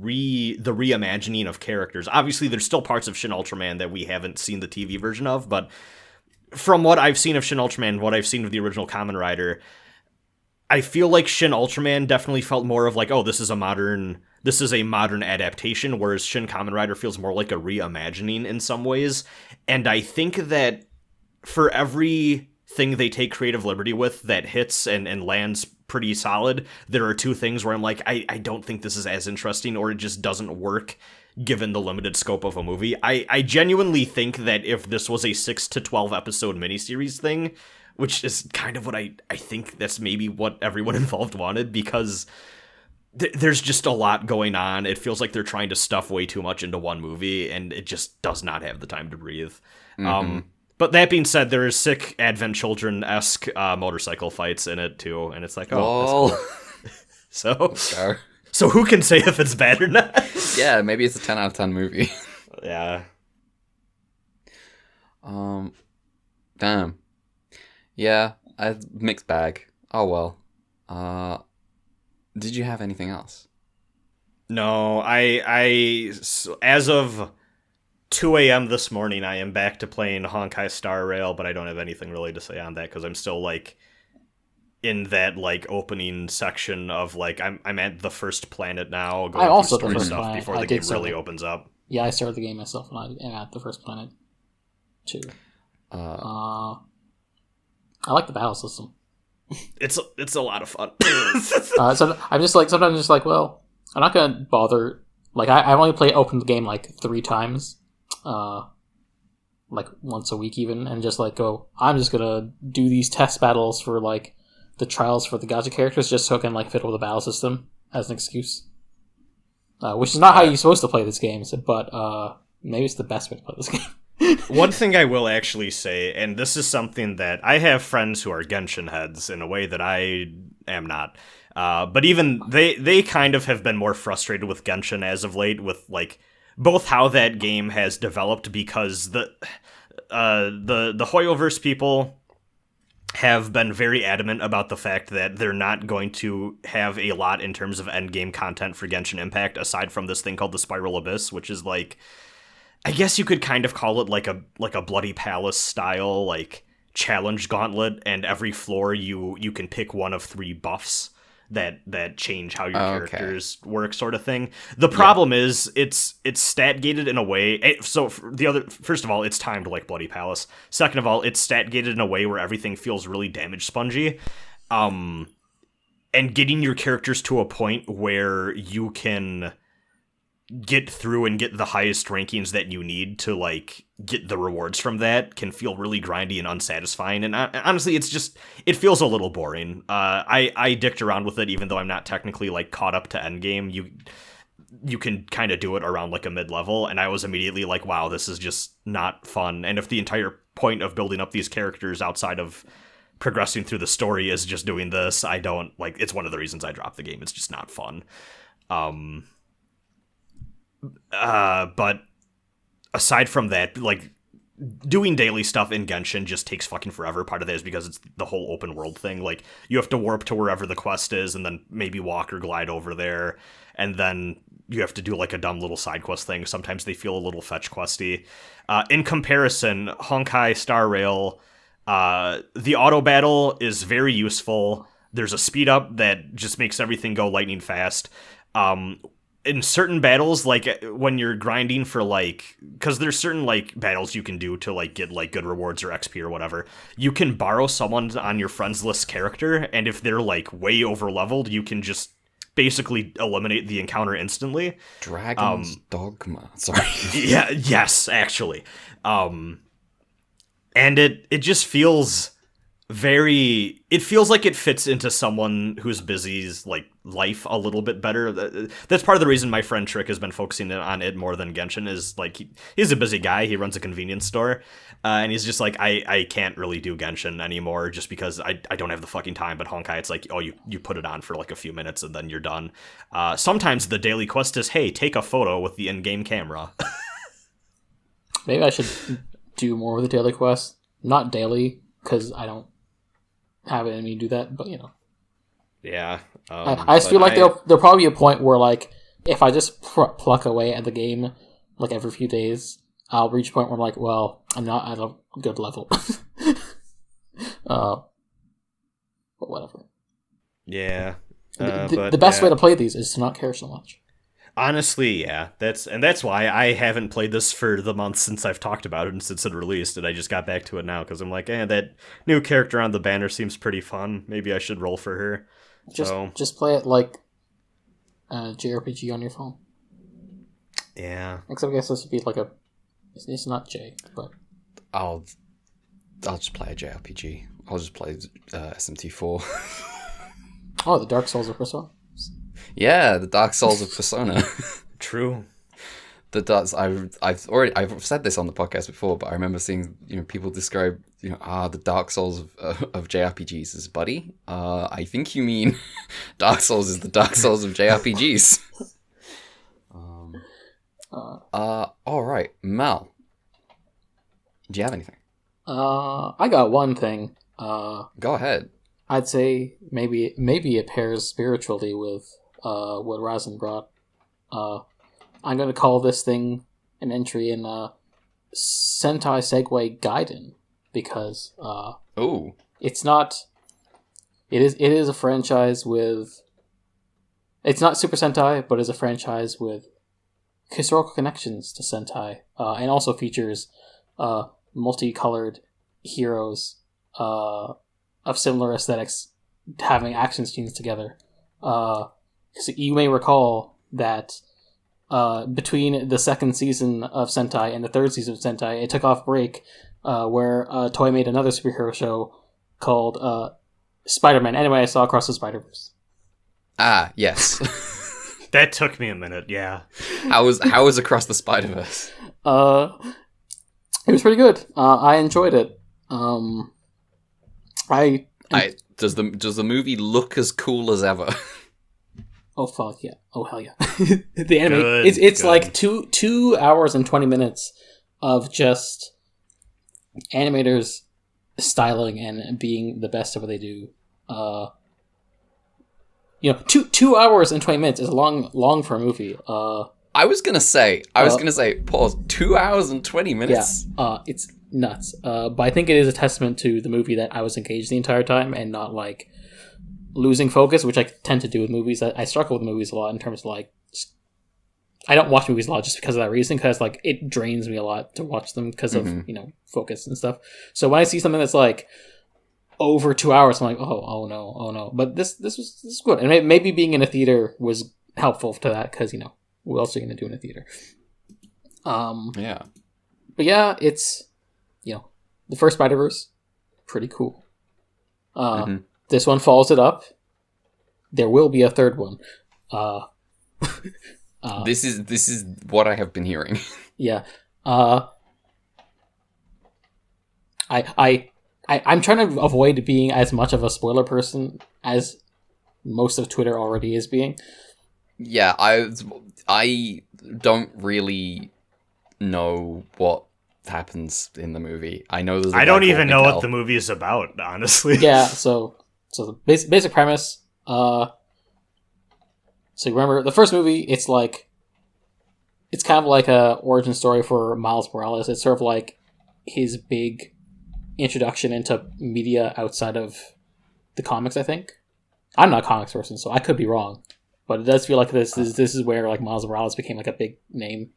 reimagining of characters. Obviously, there's still parts of Shin Ultraman that we haven't seen the TV version of, but from what I've seen of Shin Ultraman, what I've seen of the original Kamen Rider, I feel like Shin Ultraman definitely felt more of like, oh, this is a modern adaptation, whereas Shin Kamen Rider feels more like a reimagining in some ways. And I think that for everything they take creative liberty with that hits and lands pretty solid, there are two things where I'm like, I don't think this is as interesting, or it just doesn't work given the limited scope of a movie. I genuinely think that if this was a 6 to 12 episode miniseries thing, which is kind of what I think that's maybe what everyone involved wanted, because there's just a lot going on. It feels like they're trying to stuff way too much into one movie, and it just does not have the time to breathe. But that being said, there is sick Advent Children-esque motorcycle fights in it, too, and it's like, oh, that's cool. So who can say if it's bad or not? Yeah, maybe it's a 10 out of 10 movie. Yeah. Damn. Yeah, a mixed bag. Oh well. Did you have anything else? No, as of 2 a.m. this morning, I am back to playing Honkai Star Rail, but I don't have anything really to say on that because I'm still like in that like opening section of like I'm at the first planet now, going through story stuff before the game really opens up. Yeah, I started the game myself, and I am at the first planet too. I like the battle system. It's a lot of fun. So I'm just like sometimes just like, well, I'm not gonna bother. Like I've only opened the game like 3 times, like once a week even, and just like go. I'm just gonna do these test battles for like the trials for the gacha characters, just so I can like fiddle with the battle system as an excuse. Which is not how you're supposed to play this game, but maybe it's the best way to play this game. One thing I will actually say, and this is something that I have friends who are Genshin heads in a way that I am not, but even they kind of have been more frustrated with Genshin as of late, with like both how that game has developed, because the Hoyoverse people have been very adamant about the fact that they're not going to have a lot in terms of endgame content for Genshin Impact aside from this thing called the Spiral Abyss, which is like, I guess you could kind of call it like a Bloody Palace style like challenge gauntlet, and every floor you can pick one of 3 buffs that change how your characters work, sort of thing. The problem is it's stat gated in a way. So first of all, it's timed like Bloody Palace. Second of all, it's stat gated in a way where everything feels really damage spongy. And getting your characters to a point where you can get through and get the highest rankings that you need to like get the rewards from that can feel really grindy and unsatisfying, and honestly it feels a little boring. I dicked around with it, even though I'm not technically like caught up to endgame. You can kind of do it around like a mid-level, and I was immediately like, wow, this is just not fun. And if the entire point of building up these characters outside of progressing through the story is just doing this, I don't like, it's one of the reasons I dropped the game. It's just not fun. But aside from that, like, doing daily stuff in Genshin just takes fucking forever. Part of that is because it's the whole open world thing. Like, you have to warp to wherever the quest is and then maybe walk or glide over there, and then you have to do like a dumb little side quest thing. Sometimes they feel a little fetch questy. In comparison, Honkai Star Rail, the auto battle is very useful. There's a speed up that just makes everything go lightning fast. In certain battles, like when you're grinding for like, because there's certain like battles you can do to like get like good rewards or XP or whatever, you can borrow someone on your friends list character, and if they're like way over leveled, you can just basically eliminate the encounter instantly. Dragon's Dogma. Sorry. Yeah. Yes, actually. And it just feels it feels like it fits into someone who's busy's like life a little bit better. That's part of the reason my friend Trick has been focusing on it more than Genshin, is like he's a busy guy. He runs a convenience store, and he's just like, I can't really do Genshin anymore just because I don't have the fucking time. But Honkai, it's like, oh, you put it on for like a few minutes and then you're done. Sometimes the daily quest is, hey, take a photo with the in-game camera. Maybe I should do more with the daily quest. Not daily, because I don't have it in me to do that, but you know. Yeah. I just feel like there'll probably be a point where, like, if I just pluck away at the game, like, every few days, I'll reach a point where I'm like, well, I'm not at a good level. But whatever. Yeah. The best way to play these is to not care so much. Honestly, yeah. That's why I haven't played this for the month since I've talked about it and since it released, and I just got back to it now because I'm like, that new character on the banner seems pretty fun. Maybe I should roll for her. Just play it like a JRPG on your phone. Yeah. Except I guess this would be like it's not J, but I'll just play a JRPG. I'll just play SMT4. Oh, the Dark Souls of Persona. Yeah, the Dark Souls of Persona. True. I've said this on the podcast before, but I remember seeing people describe the Dark Souls of JRPGs as buddy. I think you mean Dark Souls is the Dark Souls of JRPGs. All right, Mal. Do you have anything? I got one thing. Go ahead. I'd say maybe it pairs spiritually with what Razin brought. I'm going to call this thing an entry in Sentai Segue Gaiden because it's not. It is a franchise with. It's not Super Sentai, but is a franchise with historical connections to Sentai, and also features multicolored heroes of similar aesthetics having action scenes together. So you may recall that between the second season of Sentai and the third season of Sentai, it took off break where Toei made another superhero show called Spider-Man. Anyway, I saw Across the Spiderverse. Ah, yes. That took me a minute, yeah. How was Across the Spiderverse? It was pretty good. I enjoyed it. Does the movie look as cool as ever? Oh fuck yeah! Oh hell yeah! The anime it's good. Like 2 hours and 20 minutes of just animators styling and being the best at what they do. 2 hours and 20 minutes is long for a movie. I was gonna say, pause. 2 hours and 20 minutes. Yeah, it's nuts. But I think it is a testament to the movie that I was engaged the entire time and not like losing focus, which I tend to do with movies. I struggle with movies a lot in terms of like, I don't watch movies a lot just because of that reason, because like it drains me a lot to watch them because of focus and stuff. So when I see something that's like over 2 hours, I'm like, oh no. But this is good, and maybe being in a theater was helpful to that because what else are you gonna do in a theater? Yeah. But yeah, it's the first Spiderverse, pretty cool. This one follows it up. There will be a third one. This is what I have been hearing. Yeah. I'm trying to avoid being as much of a spoiler person as most of Twitter already is being. Yeah, I don't really know what happens in the movie. I know there's. I don't even know what the movie is about, honestly. Yeah, so the basic premise. So you remember the first movie? It's kind of like a origin story for Miles Morales. It's sort of like his big introduction into media outside of the comics. I think I'm not a comics person, so I could be wrong, but it does feel like this is where like Miles Morales became like a big name.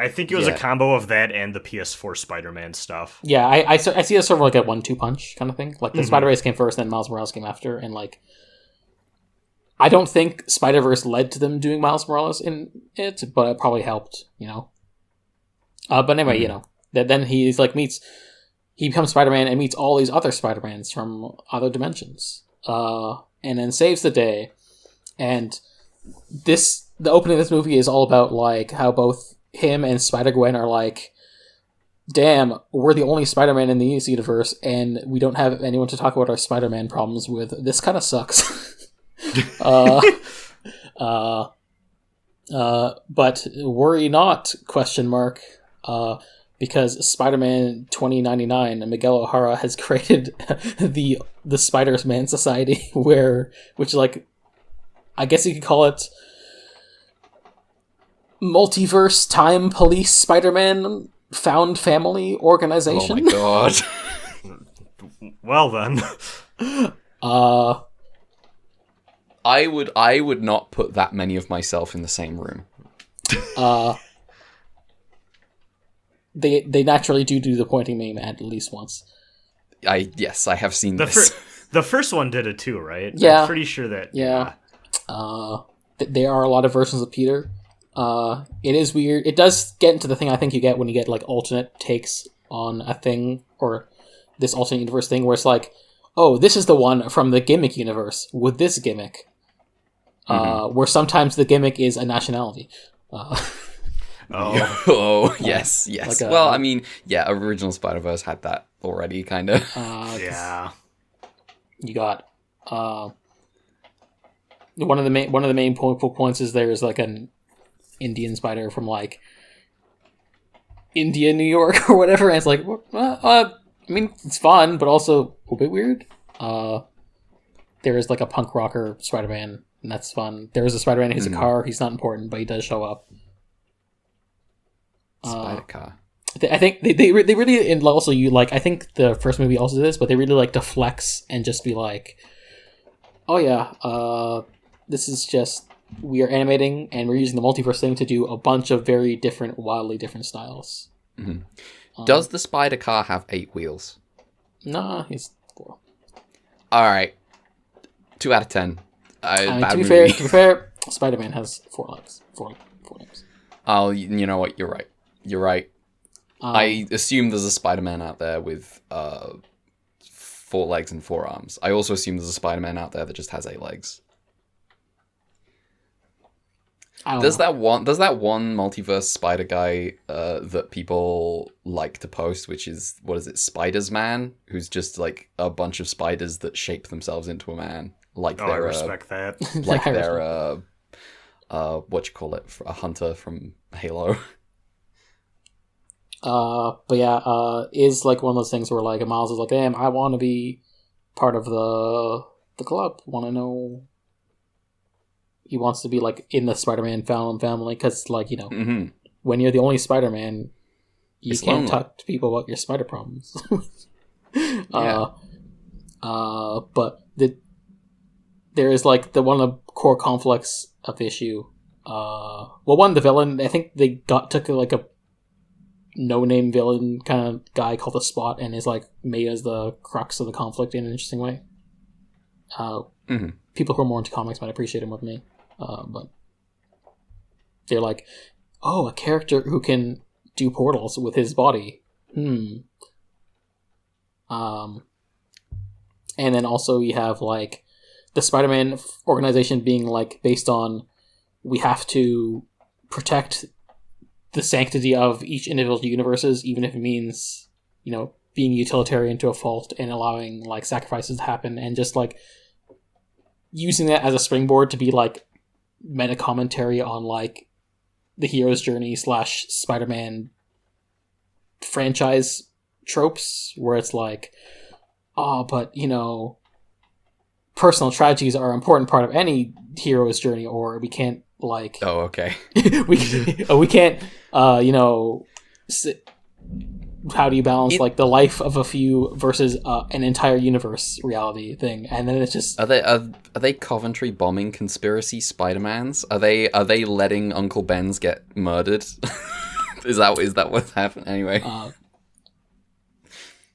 I think it was a combo of that and the PS4 Spider-Man stuff. Yeah, I see it sort of like a 1-2 punch kind of thing. Like the Spider-Verse came first, then Miles Morales came after, and like I don't think Spider-Verse led to them doing Miles Morales in it, but it probably helped, But anyway, then he becomes Spider-Man and meets all these other Spider-Mans from other dimensions, and then saves the day. And the opening of this movie is all about like how both him and Spider-Gwen are like, damn, we're the only Spider-Man in the universe, and we don't have anyone to talk about our Spider-Man problems with. This kind of sucks. But worry not, ? Because Spider-Man 2099 and Miguel O'Hara has created the Spider-Man Society, which like, I guess you could call it Multiverse Time Police Spider-Man Found Family Organization. Oh my god. Well then. I would not put that many of myself in the same room. They naturally do the pointing meme at least once. Yes, I have seen this. The first one did it too, right? Yeah. I'm pretty sure that... Yeah. There are a lot of versions of Peter. It is weird. It does get into the thing I think you get when you get like alternate takes on a thing, or this alternate universe thing, where it's like, oh, this is the one from the gimmick universe with this gimmick. Where sometimes the gimmick is a nationality. Oh, yes. Like Well, I mean, yeah, original Spider-Verse had that already, kind of. Yeah. You got one of the main points is there's like an Indian spider from like India, New York, or whatever, and it's like, I mean, it's fun, but also a bit weird. There is like a punk rocker Spider-Man, and that's fun. There is a Spider-Man who's a car. He's not important, but he does show up. Spider car. I think they really, and also you like, I think the first movie also did this, but they really like to flex and just be like, oh yeah, this is just, we are animating and we're using the multiverse thing to do a bunch of very different, wildly different styles. Mm-hmm. Does the spider car have 8 wheels? Nah, he's 4. Alright. 2 out of 10. To be fair, Spider-Man has 4 legs. 4 legs. Oh, you know what? You're right. I assume there's a Spider-Man out there with 4 legs and 4 arms. I also assume there's a Spider-Man out there that just has 8 legs. Does that one multiverse spider guy that people like to post, which is, what is it, Spiders Man, who's just like a bunch of spiders that shape themselves into a man, like I respect that. Like they're what you call it, a hunter from Halo. But yeah, is like one of those things where like Miles is like, damn, I want to be part of the club. Want to know? He wants to be like in the Spider-Man family because, like, you know, when you're the only Spider-Man, you can't talk to people about your spider problems. But there is like one of the core conflicts of the issue. The villain, I think they took like a no-name villain kind of guy called the Spot and is like made as the crux of the conflict in an interesting way. People who are more into comics might appreciate him with me, but they're like, oh, a character who can do portals with his body. And then also you have like the Spider-Man organization being like based on, we have to protect the sanctity of each individual universes, even if it means, you know, being utilitarian to a fault and allowing like sacrifices to happen, and just like using that as a springboard to be like meta commentary on like the hero's journey / Spider-Man franchise tropes, where it's like, oh, but you know, personal tragedies are an important part of any hero's journey, or we can't like, oh, okay. we can't you know, how do you balance like the life of a few versus an entire universe reality thing? And then it's just, are they Coventry bombing conspiracy Spider-Mans? Are they letting Uncle Ben's get murdered? is that what's happened anyway?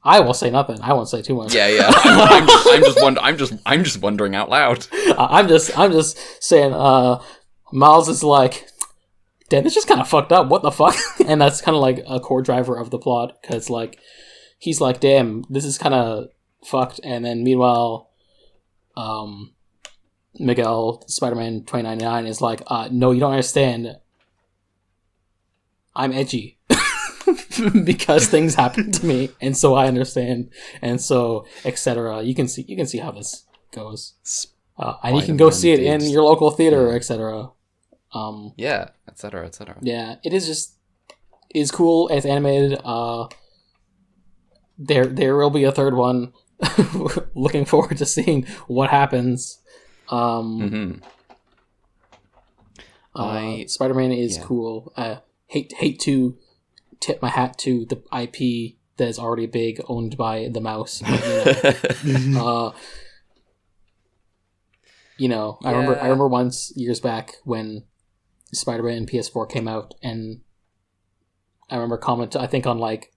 I will say nothing. I won't say too much. Yeah. I'm just wondering out loud. I'm just saying. Miles is like, damn, it's just kind of fucked up. What the fuck? And that's kind of like a core driver of the plot, because like he's like, damn, this is kind of fucked. And then meanwhile, Miguel, Spider-Man 2099, is like, no, you don't understand. I'm edgy. Because things happen to me, and so I understand, and so etc. You can see how this goes, and you can go see it in your local theater, etc. Yeah, etc. Yeah, it is cool. It's animated. There will be a third one. Looking forward to seeing what happens. Spider-Man is cool. Hate to tip my hat to the IP that is already big, owned by the mouse. But, I remember once years back when Spider-Man PS4 came out, and I remember I think on like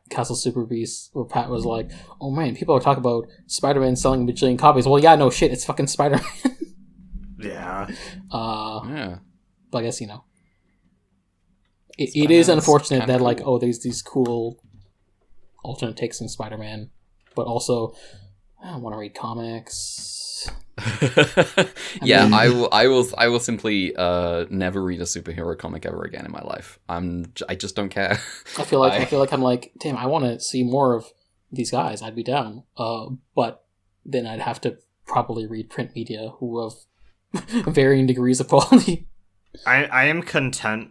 Castle Super Beast, where Pat was like, "Oh man, people are talking about Spider-Man selling a bajillion copies." Well, yeah, no shit, it's fucking Spider-Man. Yeah. Yeah. But I guess it is unfortunate that like, cool. there's these cool alternate takes in Spider-Man, but also I don't want to read comics. Yeah, I will simply never read a superhero comic ever again in my life. I just don't care. I feel like I'm like, damn, I want to see more of these guys. I'd be down. But then I'd have to probably read print media who have varying degrees of quality. I am content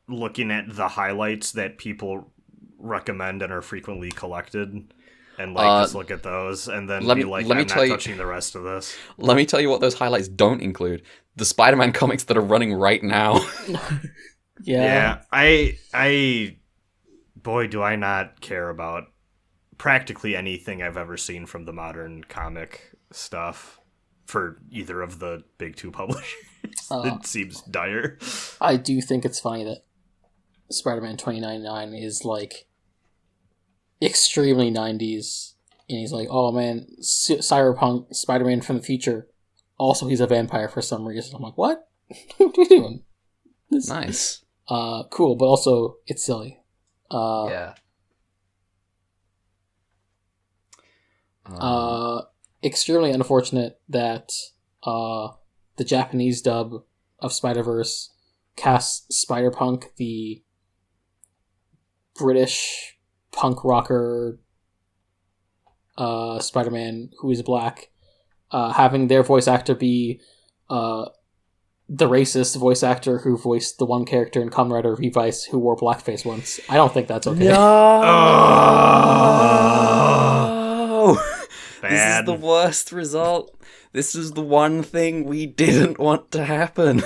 looking at the highlights that people recommend and are frequently collected, and just look at those, and then I'm not touching the rest of this. Let me tell you what those highlights don't include: the Spider-Man comics that are running right now. Yeah. I boy, do I not care about practically anything I've ever seen from the modern comic stuff for either of the big two publishers. It seems dire. I do think it's funny that Spider-Man 2099 is like extremely 90s, and he's like, oh man, cyberpunk Spider-Man from the future. Also, he's a vampire for some reason. I'm like, what? What are you doing? Nice. Cool, but also it's silly. Yeah. Extremely unfortunate that the Japanese dub of Spiderverse casts Spider-Punk, the British punk rocker Spider-Man who is black, having their voice actor be the racist voice actor who voiced the one character in Kamen Rider Revice who wore blackface once. I don't think that's okay. No! This is the worst result. This is the one thing we didn't want to happen.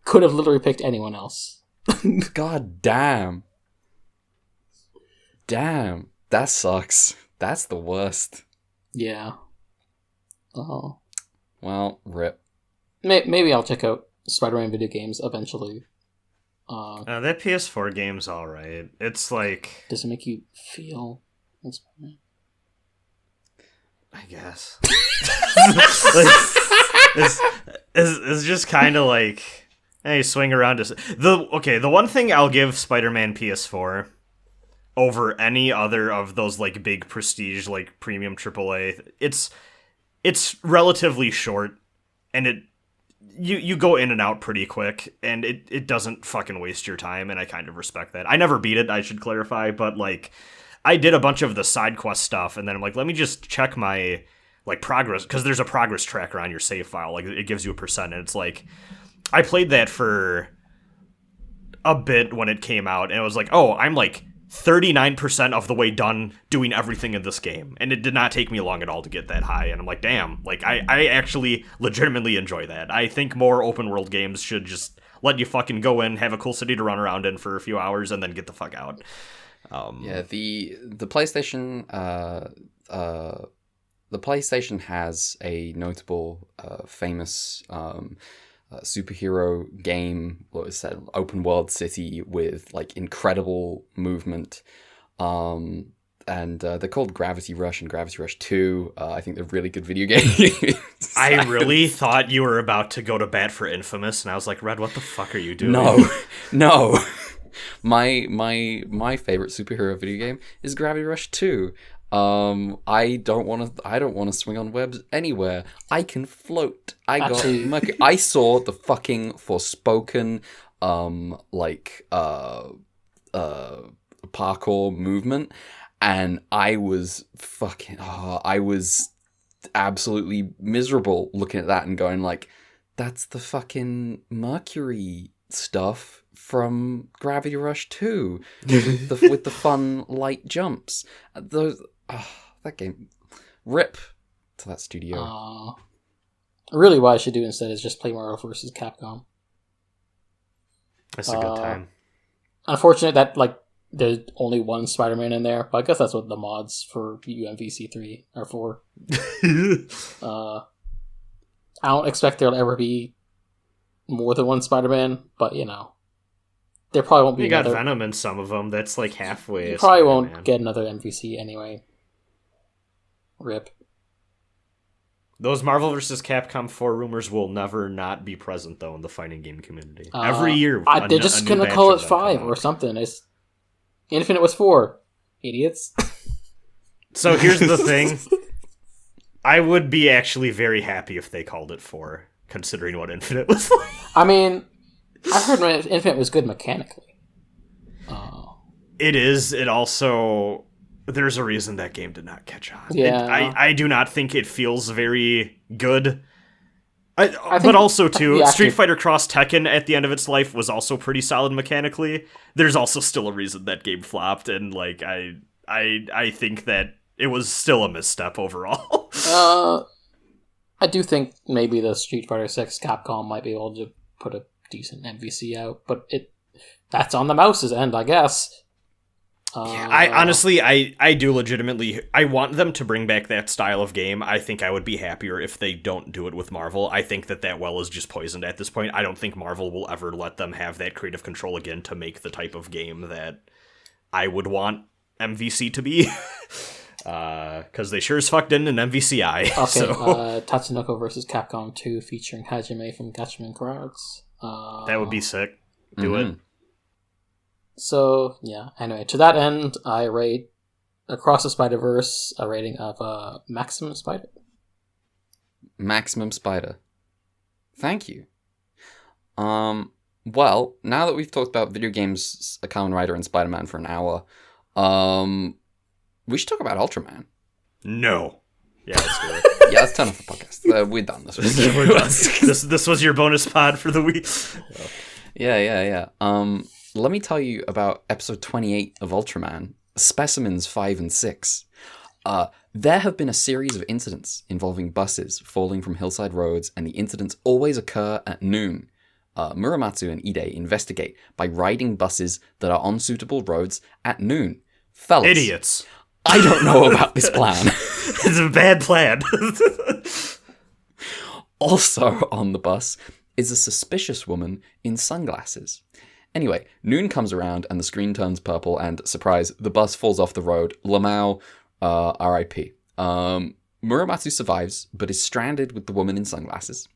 Could have literally picked anyone else. God damn. Damn. That sucks. That's the worst. Yeah. Oh. Well, rip. Maybe I'll check out Spider-Man video games eventually. That PS4 game's alright. It's like... Does it make you feel like Spider-Man? I guess. It's just kind of like... Hey, swing around to... The one thing I'll give Spider-Man PS4 over any other of those like big prestige, like premium AAA, it's relatively short, and you go in and out pretty quick, and it doesn't fucking waste your time, and I kind of respect that. I never beat it, I should clarify, but like I did a bunch of the side quest stuff, and then I'm like, let me just check my like progress, because there's a progress tracker on your save file, like it gives you a percent, and it's like I played that for a bit when it came out, and it was like, oh, I'm like 39% of the way done doing everything in this game, and it did not take me long at all to get that high, and I'm like, damn, like I actually legitimately enjoy that. I think more open world games should just let you fucking go in, have a cool city to run around in for a few hours, and then get the fuck out. Yeah, the PlayStation the PlayStation has a notable famous superhero game, what was that, open world city with like incredible movement, and they're called Gravity Rush and Gravity Rush 2. I think they're really good video games. I really thought you were about to go to bat for Infamous, and I was like, Red, what the fuck are you doing? No. My favorite superhero video game is Gravity Rush 2. I don't want to swing on webs anywhere. I can float. I saw the fucking Forspoken parkour movement, and I was absolutely miserable looking at that and going like, that's the fucking Mercury stuff from Gravity Rush 2 with the fun light jumps. That game, rip to that studio. Really, what I should do instead is just play Marvel vs. Capcom. That's a good time. Unfortunate that like there's only one Spider-Man in there, but I guess that's what the mods for UMVC3 are for. I don't expect there'll ever be more than one Spider-Man, but there probably won't be. You got Venom in some of them. That's like halfway. You probably won't get another MVC anyway. Rip. Those Marvel vs. Capcom 4 rumors will never not be present, though, in the fighting game community. Every year. They're just going to call it 5 or something. Infinite was 4. Idiots. So here's the thing. I would be actually very happy if they called it 4, considering what Infinite was like. I mean, I heard Infinite was good mechanically. It is. It also... There's a reason that game did not catch on. Yeah. I do not think it feels very good. But also, too, Street Fighter Cross Tekken at the end of its life was also pretty solid mechanically. There's also still a reason that game flopped, and like I think that it was still a misstep overall. I do think maybe the Street Fighter 6 Capcom might be able to put a decent MVC out, but that's on the mouse's end, I guess. I honestly, I do legitimately, I want them to bring back that style of game. I think I would be happier if they don't do it with Marvel. I think that well is just poisoned at this point. I don't think Marvel will ever let them have that creative control again to make the type of game that I would want MVC to be. Because they sure as fuck didn't in MVCI. Okay, so. Tatsunoko vs. Capcom 2 featuring Hajime from Gatchaman Crowds. That would be sick. Do it. So, yeah, anyway, to that end, I rate Across the Spider-Verse a rating of Maximum Spider. Maximum Spider. Thank you. Well, now that we've talked about video games, a Kamen Rider, and Spider-Man for an hour, we should talk about Ultraman. No. Yeah, let's do it. Yeah, let's turn off the podcast. We're done this week. We're done. This was your bonus pod for the week. Yeah. Let me tell you about episode 28 of Ultraman, Specimens 5 and 6. There have been a series of incidents involving buses falling from hillside roads, and the incidents always occur at noon. Muramatsu and Ide investigate by riding buses that are on suitable roads at noon. Fellas. Idiots. I don't know about this plan. It's a bad plan. Also on the bus is a suspicious woman in sunglasses. Anyway, noon comes around and the screen turns purple and, surprise, the bus falls off the road. Lamau, R.I.P. Muramatsu survives, but is stranded with the woman in sunglasses.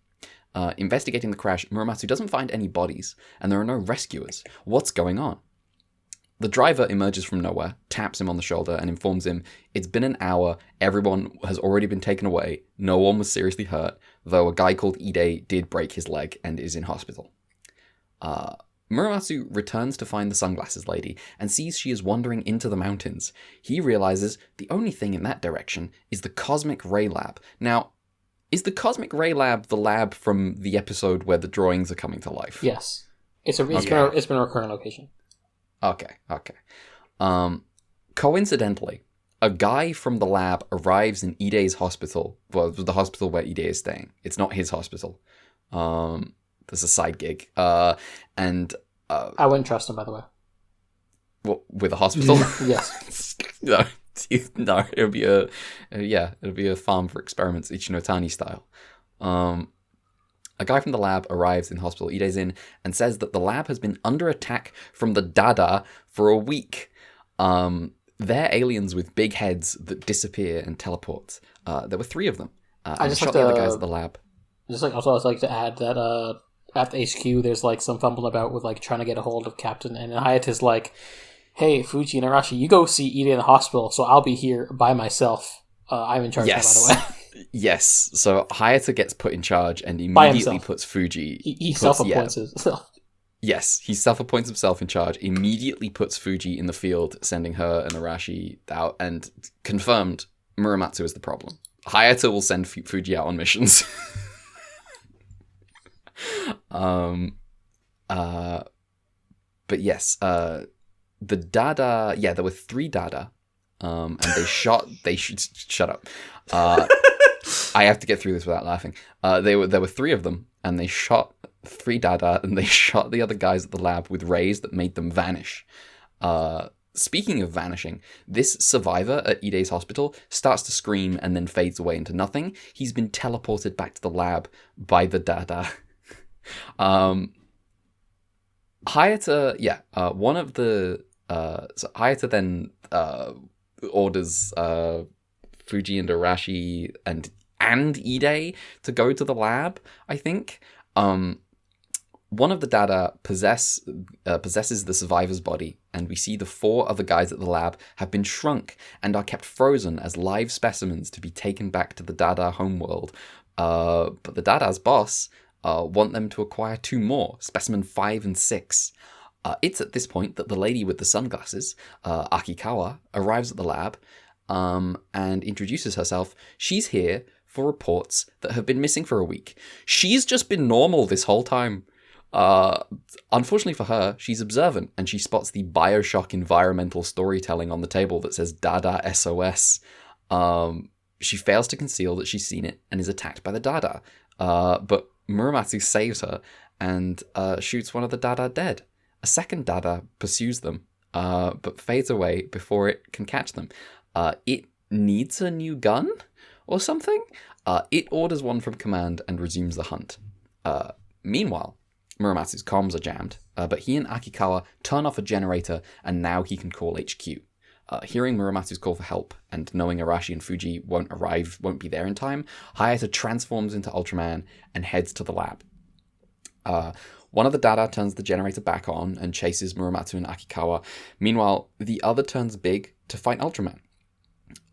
Investigating the crash, Muramatsu doesn't find any bodies, and there are no rescuers. What's going on? The driver emerges from nowhere, taps him on the shoulder, and informs him it's been an hour, everyone has already been taken away, no one was seriously hurt, though a guy called Ide did break his leg and is in hospital. Muramatsu returns to find the sunglasses lady and sees she is wandering into the mountains. He realizes the only thing in that direction is the Cosmic Ray Lab. Now, is the Cosmic Ray Lab the lab from the episode where the drawings are coming to life? Yes. It's been a recurring location. Okay. Coincidentally, a guy from the lab arrives in Ide's hospital. Well, the hospital where Ide is staying. It's not his hospital. There's a side gig. And I wouldn't trust him, by the way. What, with a hospital? Yes. No, it'll be a farm for experiments, Ichinotani style. A guy from the lab arrives in the hospital Ide's in and says that the lab has been under attack from the Dada for a week. They're aliens with big heads that disappear and teleport. There were 3 of them. I just shot the other guys at the lab. Also, I'd like to add that at the HQ, there's like some fumbling about with like trying to get a hold of Captain, and Hayata's like, "Hey, Fuji and Arashi, you go see Ide in the hospital, so I'll be here by myself. I'm in charge now, by the way." Yes. So Hayata gets put in charge and immediately puts Fuji. He self-appoints himself. Yes, he self-appoints himself in charge. Immediately puts Fuji in the field, sending her and Arashi out, and confirmed Muramatsu is the problem. Hayata will send Fuji out on missions. But yes, the Dada, there were 3 Dada, and they shut up. I have to get through this without laughing. There were 3 of them, and they shot 3 Dada, and they shot the other guys at the lab with rays that made them vanish. speaking of vanishing, this survivor at Ide's hospital starts to scream and then fades away into nothing. He's been teleported back to the lab by the Dada. Hayata, one of the... so Hayata then orders Fuji and Arashi and Ide to go to the lab, I think. One of the Dada possesses the survivor's body, and we see the 4 other guys at the lab have been shrunk and are kept frozen as live specimens to be taken back to the Dada homeworld. But the Dada's boss want them to acquire 2 more, specimen 5 and 6. It's at this point that the lady with the sunglasses, Akikawa, arrives at the lab and introduces herself. She's here for reports that have been missing for a week. She's just been normal this whole time. Unfortunately for her, she's observant and she spots the Bioshock environmental storytelling on the table that says Dada SOS. She fails to conceal that she's seen it and is attacked by the Dada. But Muramatsu saves her and shoots one of the Dada dead. A second Dada pursues them, but fades away before it can catch them. It needs a new gun or something? It orders one from command and resumes the hunt. Meanwhile, Muramatsu's comms are jammed, but he and Akikawa turn off a generator and now he can call HQ. Hearing Muramatsu's call for help and knowing Arashi and Fuji won't be there in time, Hayata transforms into Ultraman and heads to the lab. One of the Dada turns the generator back on and chases Muramatsu and Akikawa. Meanwhile, the other turns big to fight Ultraman.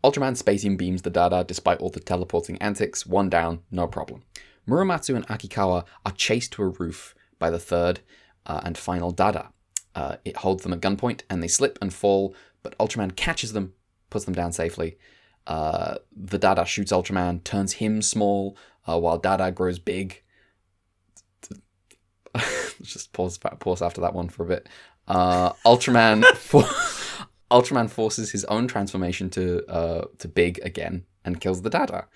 Ultraman spacium beams the Dada despite all the teleporting antics. 1 down, no problem. Muramatsu and Akikawa are chased to a roof by the third and final Dada. It holds them at gunpoint and they slip and fall, but Ultraman catches them, puts them down safely. The Dada shoots Ultraman, turns him small, while Dada grows big. Let's just pause after that one for a bit. Ultraman forces his own transformation to big again and kills the Dada.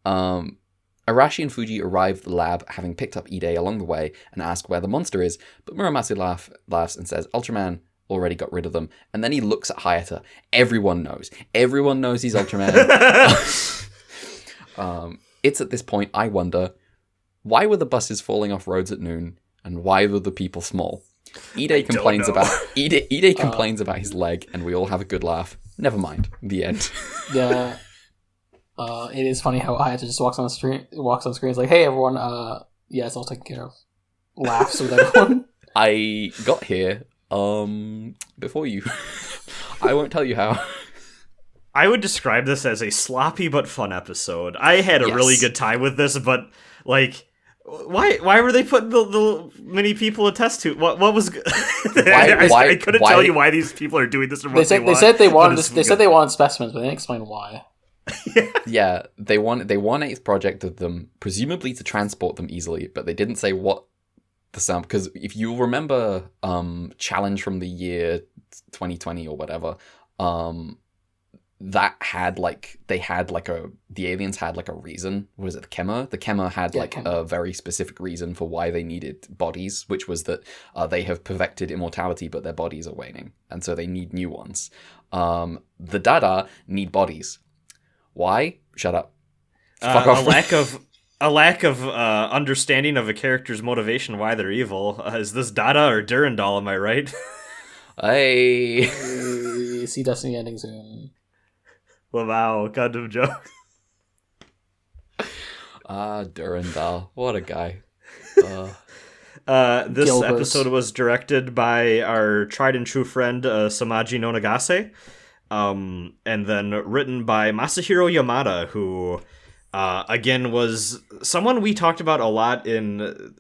Arashi and Fuji arrive at the lab, having picked up Ide along the way, and ask where the monster is, but Muramatsu laughs and says Ultraman already got rid of them, and then he looks at Hayata. Everyone knows he's Ultraman. It's at this point I wonder, why were the buses falling off roads at noon, and why were the people small? Ide complains about his leg, and we all have a good laugh. Never mind. The end. Yeah. It is funny how Hayata just walks on screen, is like, "Hey everyone, yeah, it's all taken care of." Laughs with everyone. I got here before you. I won't tell you how. I would describe this as a sloppy but fun episode. I had a really good time with this, but like, why were they putting the many people a test tube? What was? I couldn't tell you why these people are doing this. Or what they said they wanted specimens, but they didn't explain why. Yeah, they want a project of them, presumably to transport them easily, but they didn't say what the sample. Because if you remember, Challenge from the year 2020 or whatever, that had the aliens had like a reason. What is it? The Kemmer? The Kemmer had a very specific reason for why they needed bodies, which was that they have perfected immortality, but their bodies are waning, and so they need new ones. The Dada need bodies. Why? Shut up. Fuck off. A lack of understanding of a character's motivation, why they're evil. Is this Dada or Durandal? Am I right? Hey. See Destiny ending soon. Well, wow, Gundam joke. Durandal. What a guy. This Gilbert. episode was directed by our tried and true friend Samaji no Nagase. And then written by Masahiro Yamada, who, again, was someone we talked about a lot in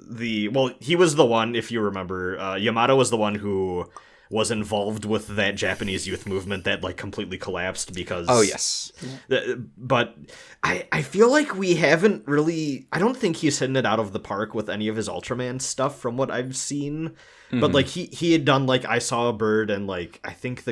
he was the one, if you remember, Yamada was the one who was involved with that Japanese youth movement that, like, completely collapsed because... Oh, yes. But I feel like we haven't really... I don't think he's hitting it out of the park with any of his Ultraman stuff from what I've seen. Mm-hmm. But, like, he had done, like, I Saw a Bird and, like, I think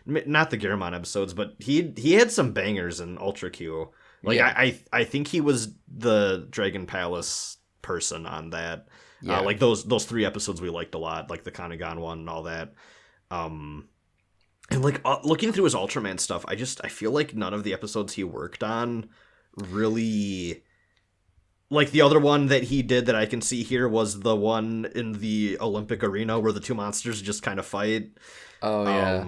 not the Garamon episodes, but he had some bangers in Ultra Q. Like, yeah. I think he was the Dragon Palace person on that. Yeah. Like those 3 episodes we liked a lot, like the Kanagan one and all that. And like looking through his Ultraman stuff, I feel like none of the episodes he worked on really, like the other one that he did that I can see here was the one in the Olympic arena where the two monsters just kind of fight. Oh yeah.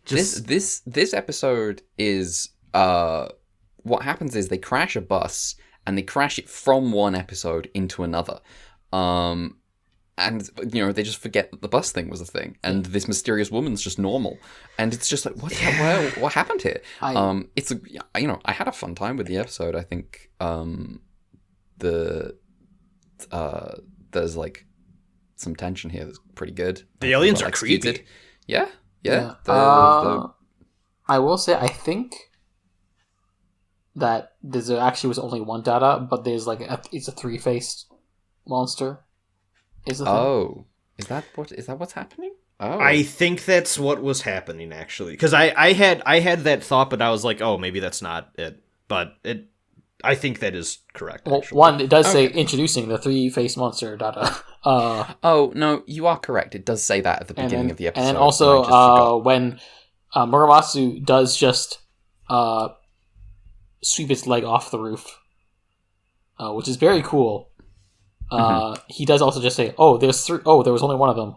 This episode is what happens is they crash a bus and they crash it from one episode into another. And, you know, they just forget that the bus thing was a thing. And this mysterious woman's just normal. And it's just like, what happened here? It's, you know, I had a fun time with the episode. I think there's, like, some tension here that's pretty good. The aliens are creepy. Yeah. I will say, I think that there actually was only one Dada, but there's, like, it's a three-faced monster. Is that what's happening? Oh, I think that's what was happening actually, because I had that thought, but I was like, oh, maybe that's not it. But I think that is correct. Well, one, it does say introducing the three-faced monster Dada. Oh no, you are correct. It does say that at the beginning of the episode. And also, when Muramatsu does just sweep its leg off the roof, which is very cool. He does also just say, "Oh, there's three. Oh, there was only one of them."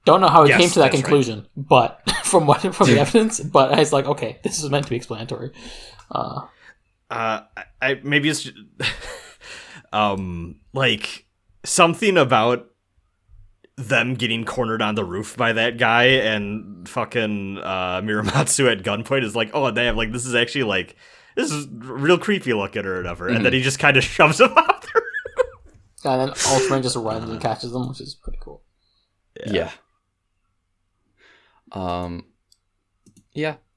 Don't know how he came to that conclusion, right. But from the evidence, but it's like, okay, this is meant to be explanatory. Maybe it's like something about them getting cornered on the roof by that guy and fucking Muramatsu at gunpoint is like, oh damn, like this is actually like this is real creepy looking or whatever, and then he just kind of shoves him out the roof. And then Ultraman just runs and catches them, which is pretty cool. Yeah.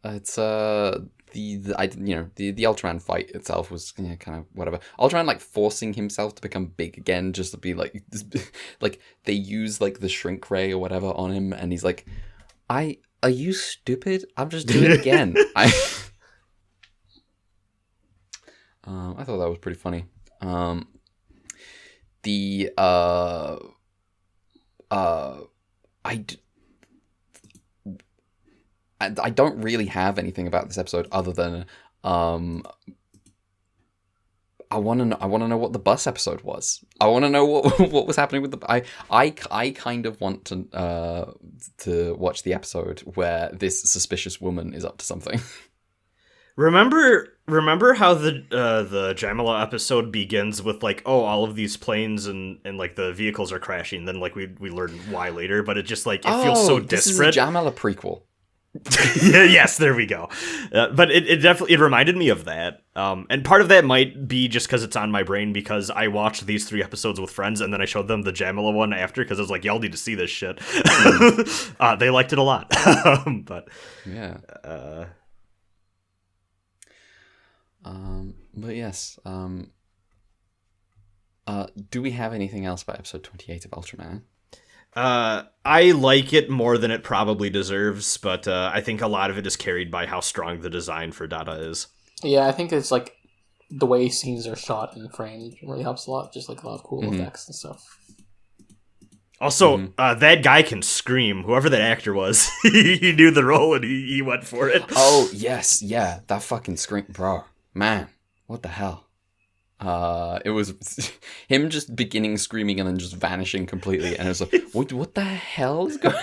It's the Ultraman fight itself was kind of whatever. Ultraman like forcing himself to become big again, just to be like they use like the shrink ray or whatever on him, and he's like, are you stupid? I'm just doing it again. I thought that was pretty funny. I don't really have anything about this episode other than I want to know what the bus episode was. I want to know what was happening with the I kind of want to watch the episode where this suspicious woman is up to something. Remember how the Jamila episode begins with like, oh, all of these planes and like the vehicles are crashing. Then like we learn why later, but it just like it feels so disparate. This is a Jamila prequel. Yeah, yes, there we go. But it definitely reminded me of that. And part of that might be just because it's on my brain because I watched these 3 episodes with friends and then I showed them the Jamila one after because I was like, y'all need to see this shit. They liked it a lot. But yeah. But yes. Do we have anything else about episode 28 of Ultraman? I like it more than it probably deserves, but I think a lot of it is carried by how strong the design for Dada is. Yeah, I think it's like the way scenes are shot and framed really helps a lot. Just like a lot of cool effects and stuff. Also, that guy can scream. Whoever that actor was, he knew the role and he went for it. Oh yes, yeah, that fucking scream, bro. Man, what the hell? It was him just beginning screaming and then just vanishing completely, and it was like, what the hell is going?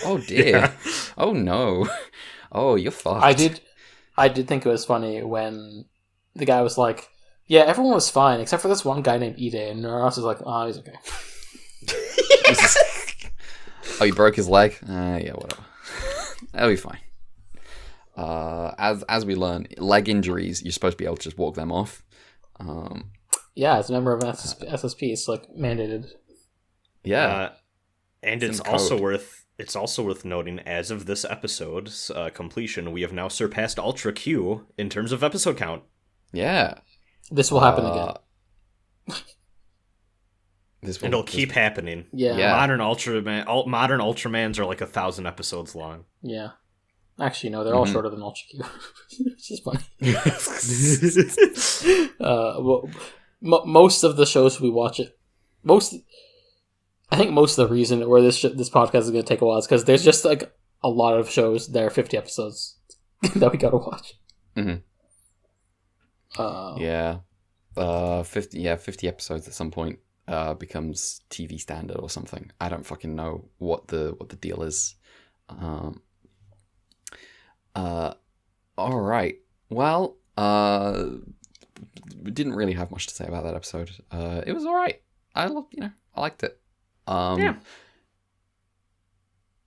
Oh dear! Yeah. Oh no! Oh, you're fucked. I did think it was funny when the guy was like, "Yeah, everyone was fine except for this one guy named Ide," and Neuros was like, "Oh, he's okay." Oh, you broke his leg? Yeah, whatever. That'll be fine. As we learn, leg injuries, you're supposed to be able to just walk them off. Yeah, as a member of SSP, it's like mandated. Yeah, and it's also worth noting, as of this episode's completion, we have now surpassed Ultra Q in terms of episode count. Yeah, this will happen again. It'll keep happening. Yeah. Modern Ultramans are like 1,000 episodes long. Yeah. Actually, no, they're all shorter than Ultra Q. It's just funny. Most of the shows we watch I think most of the reason where this podcast is going to take a while is because there's just like a lot of shows, there are 50 episodes that we gotta watch. Mm-hmm. Yeah. 50 episodes at some point becomes TV standard or something. I don't fucking know what the deal is. All right. Well, we didn't really have much to say about that episode. It was all right. I liked it. Yeah.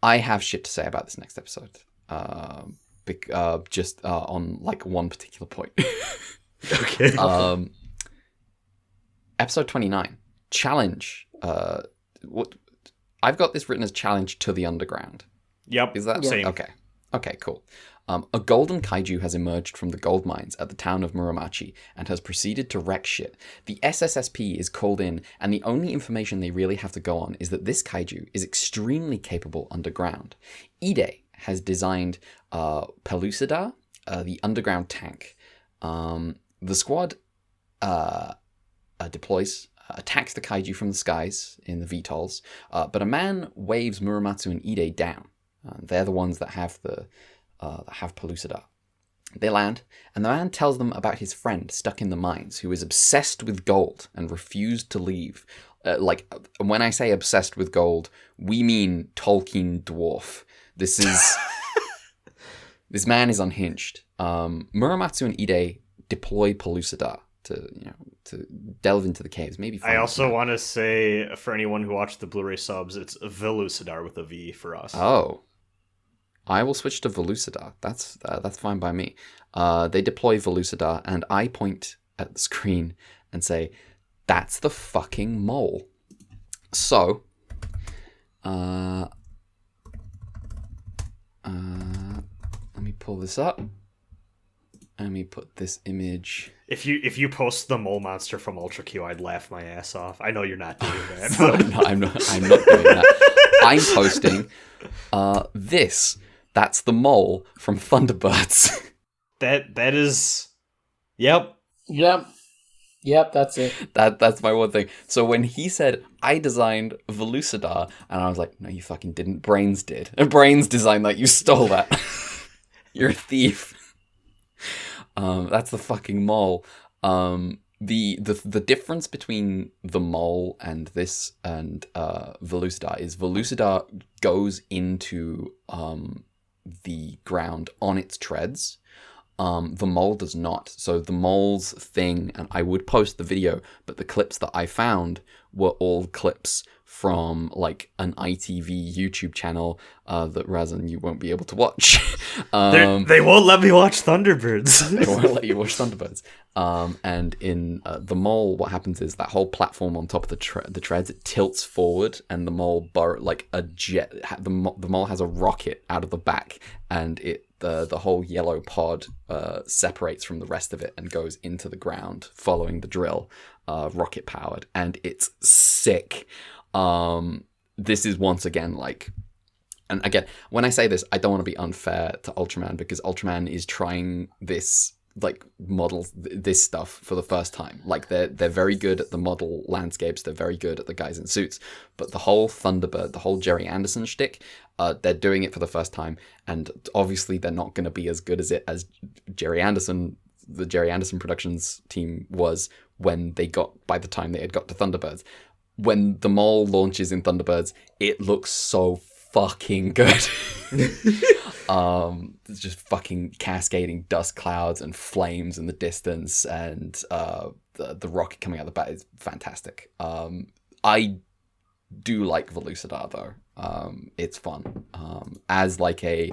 I have shit to say about this next episode. Just on like one particular point. Okay. Episode 29, challenge. What I've got this written as challenge to the underground. Yep. Is that same? Okay, cool. A golden kaiju has emerged from the gold mines at the town of Muramachi and has proceeded to wreck shit. The SSSP is called in, and the only information they really have to go on is that this kaiju is extremely capable underground. Ide has designed Pellucidar, the underground tank. The squad deploys, attacks the kaiju from the skies in the VTOLs, but a man waves Muramatsu and Ide down. They're the ones that have Pellucidar. They land, and the man tells them about his friend stuck in the mines who is obsessed with gold and refused to leave. When I say obsessed with gold, we mean Tolkien dwarf. This is... This man is unhinged. Muramatsu and Ide deploy Pellucidar to delve into the caves. Maybe. I also want to say, for anyone who watched the Blu-ray subs, it's Velucidar with a V for us. Oh, I will switch to Velucidar. That's fine by me. They deploy Velucidar, and I point at the screen and say, "That's the fucking mole." So, let me pull this up. Let me put this image. If you post the mole monster from Ultra Q, I'd laugh my ass off. I know you're not doing that. No, I'm not doing that. I'm posting this. That's the mole from Thunderbirds. That is. Yep. That's it. That's my one thing. So when he said, I designed Velucidar, and I was like, no, you fucking didn't. Brains did. And Brains designed that. You stole that. You're a thief. That's the fucking mole. The difference between the mole and this and Velucidar is Velucidar goes into the ground on its treads. The mole does not. So the mole's thing, and I would post the video, but the clips that I found were all clips from like an ITV YouTube channel that Razan you won't be able to watch. They won't let me watch Thunderbirds. They won't let you watch Thunderbirds. And in the mole, what happens is that whole platform on top of the treads, it tilts forward, and the mole like a jet. The mole has a rocket out of the back, and the whole yellow pod separates from the rest of it and goes into the ground, following the drill, rocket powered, and it's sick. This is once again like. And again, when I say this, I don't want to be unfair to Ultraman, because Ultraman is trying this, like, model this stuff for the first time. Like, they're very good at the model landscapes, they're very good at the guys in suits, but the whole Thunderbird, the whole Jerry Anderson shtick, they're doing it for the first time, and obviously they're not going to be as good as it as Jerry Anderson, the Jerry Anderson Productions team was by the time they had got to Thunderbirds. When the mole launches in Thunderbirds, it looks so fucking good. There's just fucking cascading dust clouds and flames in the distance, and the rocket coming out the back is fantastic. I do like Velucidar though. It's fun. As like a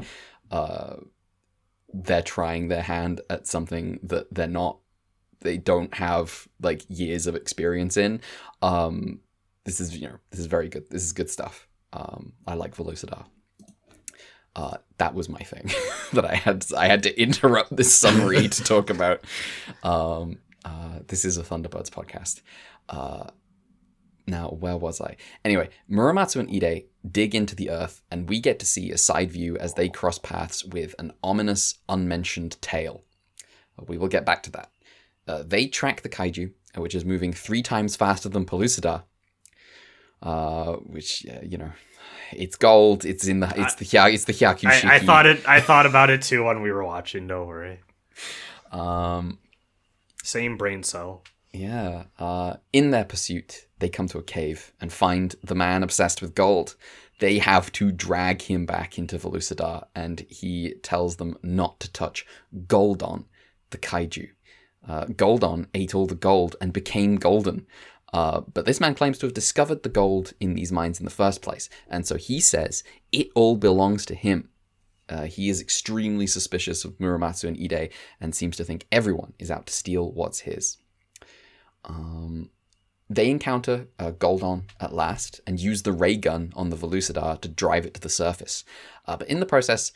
they're trying their hand at something that they don't have like years of experience in. This is very good. This is good stuff. I like Velucidar. That was my thing that I had to interrupt this summary to talk about. This is a Thunderbirds podcast. Now, where was I? Anyway, Muramatsu and Ide dig into the earth, and we get to see a side view as they cross paths with an ominous, unmentioned tail. We will get back to that. They track the kaiju, which is moving 3 times faster than Pellucidar. Which, It's gold. It's the Hyakushiki. I thought about it too when we were watching. Don't worry. Same brain cell. Yeah. In their pursuit, they come to a cave and find the man obsessed with gold. They have to drag him back into Velucidar, and he tells them not to touch Goldon, the kaiju. Goldon ate all the gold and became golden. But this man claims to have discovered the gold in these mines in the first place, and so he says it all belongs to him. He is extremely suspicious of Muramatsu and Ide, and seems to think everyone is out to steal what's his. They encounter Goldon at last, and use the ray gun on the Velucidar to drive it to the surface. But in the process,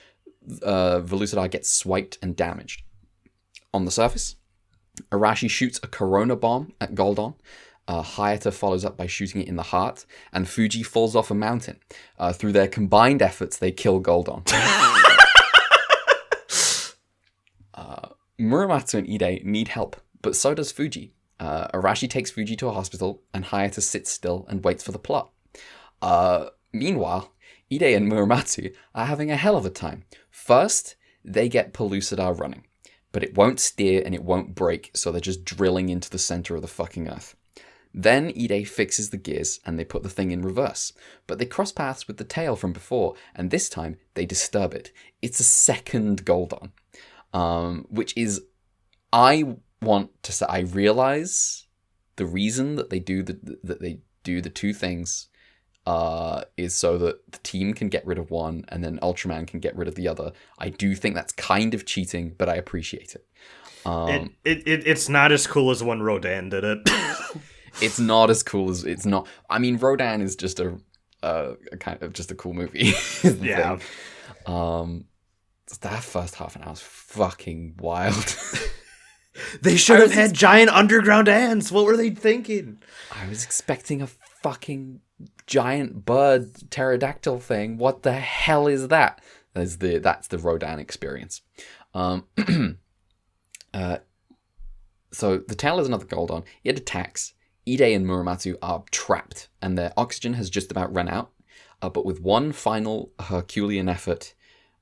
Velucidar gets swiped and damaged. On the surface, Arashi shoots a Corona bomb at Goldon. Hayata follows up by shooting it in the heart, and Fuji falls off a mountain. Through their combined efforts, they kill Goldon. Muramatsu and Ide need help, but so does Fuji. Arashi takes Fuji to a hospital, and Hayata sits still and waits for the plot. Meanwhile, Ide and Muramatsu are having a hell of a time. First, they get Pellucidar running, but it won't steer and it won't brake, so they're just drilling into the center of the fucking earth. Then Ide fixes the gears and they put the thing in reverse, but they cross paths with the tail from before, and this time they disturb it. It's a second Goldon, which is, I want to say, I realize the reason that they do the two things is so that the team can get rid of one and then Ultraman can get rid of the other. I do think that's kind of cheating, but I appreciate it. It's not as cool as when Rodan did it. It's not as cool as it's not. I mean, Rodan is just a kind of just a cool movie. Yeah. That first half an hour was fucking wild. They should have had giant underground ants. What were they thinking? I was expecting a fucking giant bird pterodactyl thing. What the hell is that? That's the Rodan experience. So the tail is another Goldon. It attacks. Ide and Muramatsu are trapped, and their oxygen has just about run out. But with one final Herculean effort,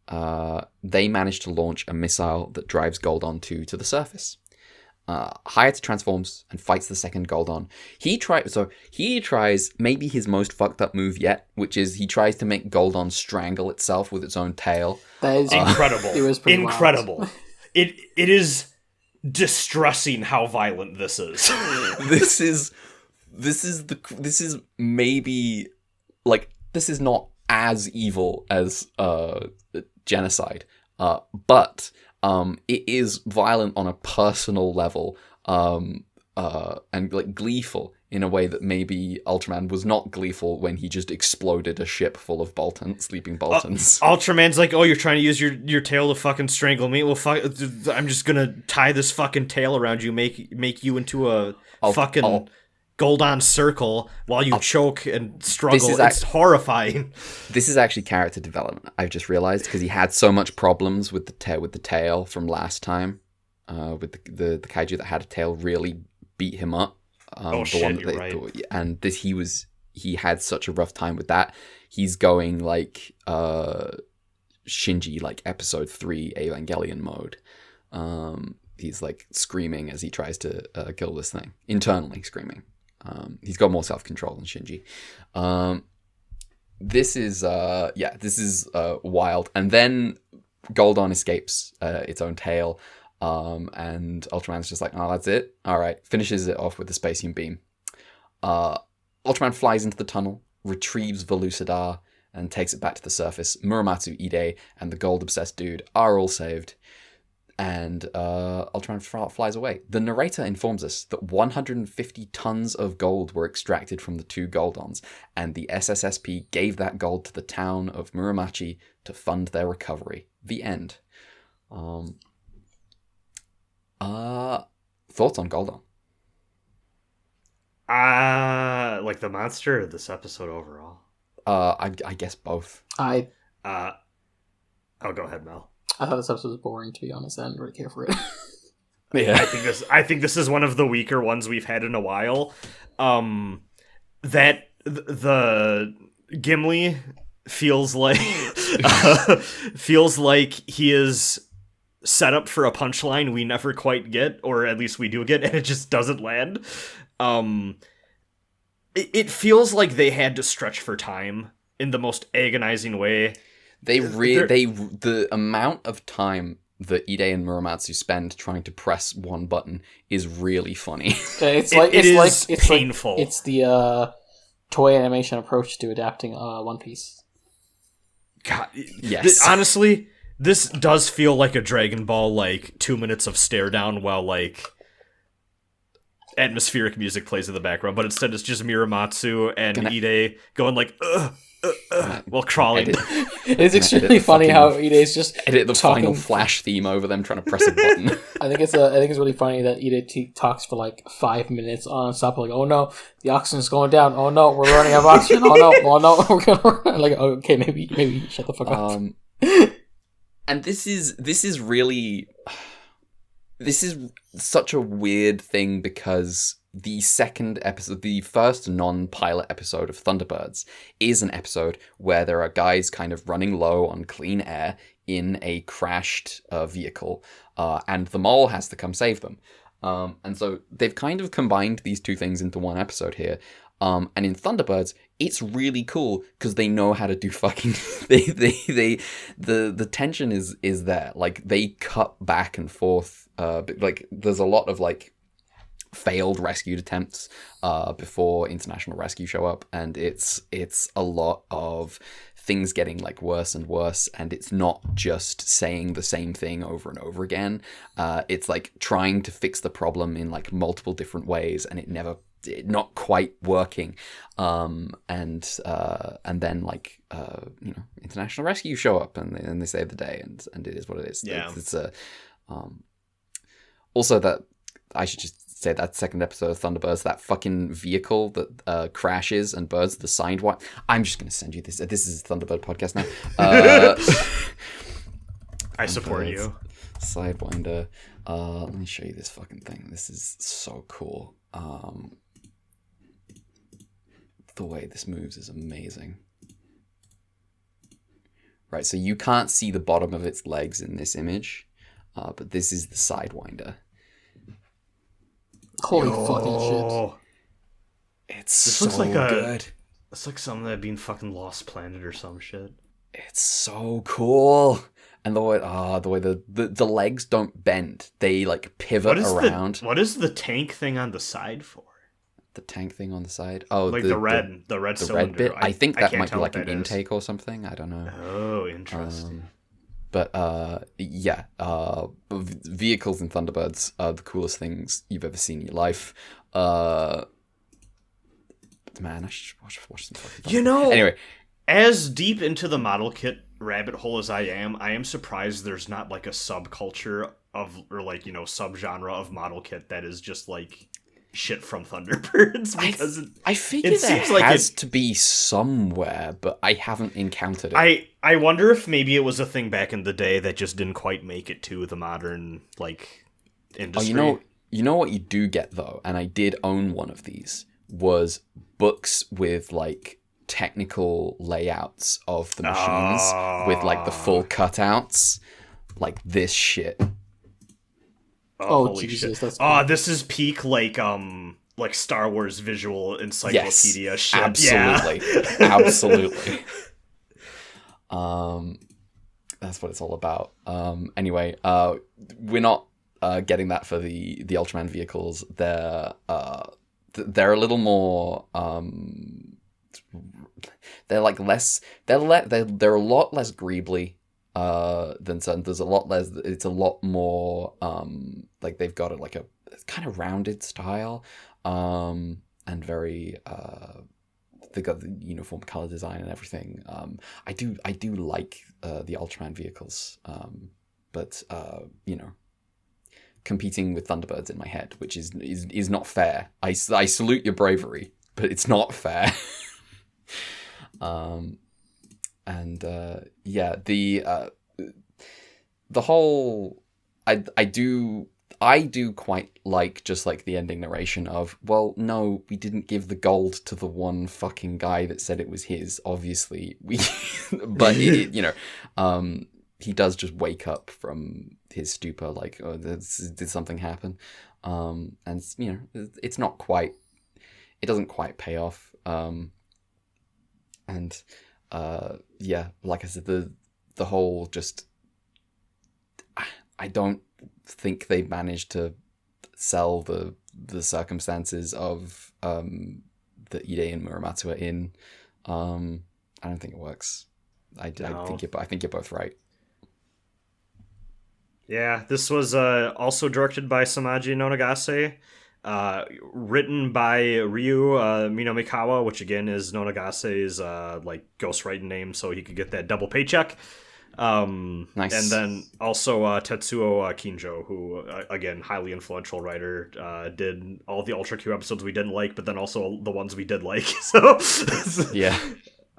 they manage to launch a missile that drives Goldon 2 to the surface. Hayata transforms and fights the second Goldon. He tries maybe his most fucked up move yet, which is he tries to make Goldon strangle itself with its own tail. That is incredible. It was pretty incredible. Wild. It is distressing how violent this is. This is maybe like, this is not as evil as genocide, but it is violent on a personal level, and like gleeful in a way that maybe Ultraman was not gleeful when he just exploded a ship full of sleeping Boltons. Ultraman's like, oh, you're trying to use your tail to fucking strangle me? Well, fuck, I'm just gonna tie this fucking tail around you, make you into a fucking Goldon circle while you choke and struggle. It's horrifying. This is actually character development, I've just realized, because he had so much problems with the tail from last time. With the kaiju that had a tail really beat him up. You're right. And he had such a rough time with that. He's going like Shinji, like episode 3 Evangelion mode. He's like screaming as he tries to kill this thing, internally screaming. He's got more self-control than Shinji. This is wild. And then Goldon escapes its own tail. And Ultraman's just like, oh, that's it? Alright, finishes it off with the Spacium beam. Ultraman flies into the tunnel, retrieves Velucidar, and takes it back to the surface. Muramatsu, Ide, and the gold-obsessed dude are all saved. And Ultraman flies away. The narrator informs us that 150 tons of gold were extracted from the two Goldons, and the SSSP gave that gold to the town of Muramachi to fund their recovery. The end. Thoughts on Goldon? Like the monster or this episode overall? I guess both. Oh, go ahead, Mel. I thought this episode was boring, to be honest. I didn't really care for it. Yeah, I think this is one of the weaker ones we've had in a while. That the Gimli feels like he is set up for a punchline we never quite get, or at least we do get, and it just doesn't land. It feels like they had to stretch for time in the most agonizing way. The amount of time that Ide and Muramatsu spend trying to press one button is really funny. It's painful. It's the toy animation approach to adapting One Piece. God, yes. Honestly, this does feel like a Dragon Ball, 2 minutes of stare down while atmospheric music plays in the background, but instead it's just Muramatsu and Ide going while crawling. It's extremely funny how Ide's just edit the talking. final Flash theme over them trying to press a button. I think it's really funny that Ide talks for 5 minutes on stop. Oh no, the oxygen's going down. Oh no, we're running out of oxygen. Oh no, we're gonna run. Okay, maybe shut the fuck up. And this is such a weird thing because the second episode, the first non-pilot episode of Thunderbirds, is an episode where there are guys kind of running low on clean air in a crashed vehicle, and the mole has to come save them. And so they've kind of combined these two things into one episode here. And in Thunderbirds, it's really cool because they know how to do fucking. The tension is there. They cut back and forth. There's a lot of failed rescue attempts before international rescue show up, and it's a lot of things getting worse and worse, and it's not just saying the same thing over and over again. It's trying to fix the problem in multiple different ways, and not quite working. And then international rescue show up and they save the day, and it is what it is. Yeah. It's also that I should just say that second episode of Thunderbirds, that fucking vehicle that crashes and burns the Sidewinder. I'm just gonna send you this. This is a Thunderbird podcast now. I support you. Sidewinder. Let me show you this fucking thing. This is so cool. The way this moves is amazing. Right, so you can't see the bottom of its legs in this image, but this is the Sidewinder. Holy fucking shit. It's this so looks like good. It's like something that'd be in fucking Lost Planet or some shit. It's so cool. And the way the legs don't bend. They pivot around. What is the tank thing on the side for? The tank thing on the side? Oh, the red cylinder. Red bit? I think that might be an is. intake or something. I don't know. Oh, interesting. Vehicles in Thunderbirds are the coolest things you've ever seen in your life. Man, I should watch some fucking Thunderbirds. Anyway, as deep into the model kit rabbit hole as I am surprised there's not a subculture of subgenre of model kit that is just shit from Thunderbirds, because I figure it seems has to be somewhere, but I haven't encountered it. I wonder if maybe it was a thing back in the day that just didn't quite make it to the modern industry. Oh, you know what you do get though, and I did own one of these, was books with technical layouts of the machines with the full cutouts, this shit. Oh Jesus! Shit. That's this is peak Star Wars visual encyclopedia shit. Absolutely, yeah. Absolutely. That's what it's all about. Anyway, we're not getting that for the Ultraman vehicles. They're a little more. They're less. They're a lot less greebly. Than some. There's a lot less. It's a lot more. They've got a kind of rounded style, and very. They've got the uniform color design and everything. I do like the Ultraman vehicles, but competing with Thunderbirds in my head, which is not fair. I salute your bravery, but it's not fair. The whole I I do quite like just like the ending narration of, well, no, we didn't give the gold to the one fucking guy that said it was his. Obviously, but he does just wake up from his stupor, like, oh, did something happen? And it's not quite. It doesn't quite pay off. Like I said, the whole just. I don't think they managed to sell the circumstances of that Ide and Muramatsu are in. I don't think it works. I think you're both right. Yeah, this was also directed by Samaji Nonagase, written by Ryu Minomikawa, which again is Nonagase's ghostwriting name, so he could get that double paycheck. Nice. And then also Tetsuo Kinjo, who again, highly influential writer, did all the Ultra Q episodes we didn't like, but then also the ones we did like. So yeah.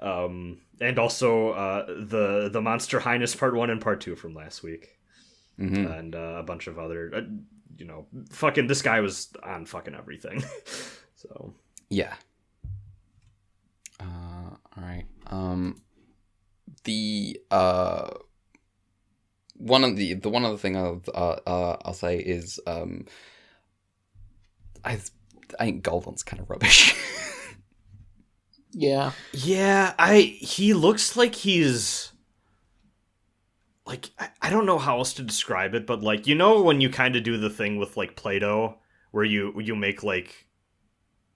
And also the Monster Highness Part 1 and Part 2 from last week. Mm-hmm. And a bunch of other fucking this guy was on fucking everything. So yeah. All right. The one other thing I'll say is I think Goldon's kind of rubbish. Yeah. He looks like he's like I don't know how else to describe it, but like when you kind of do the thing with like Play-Doh where you make like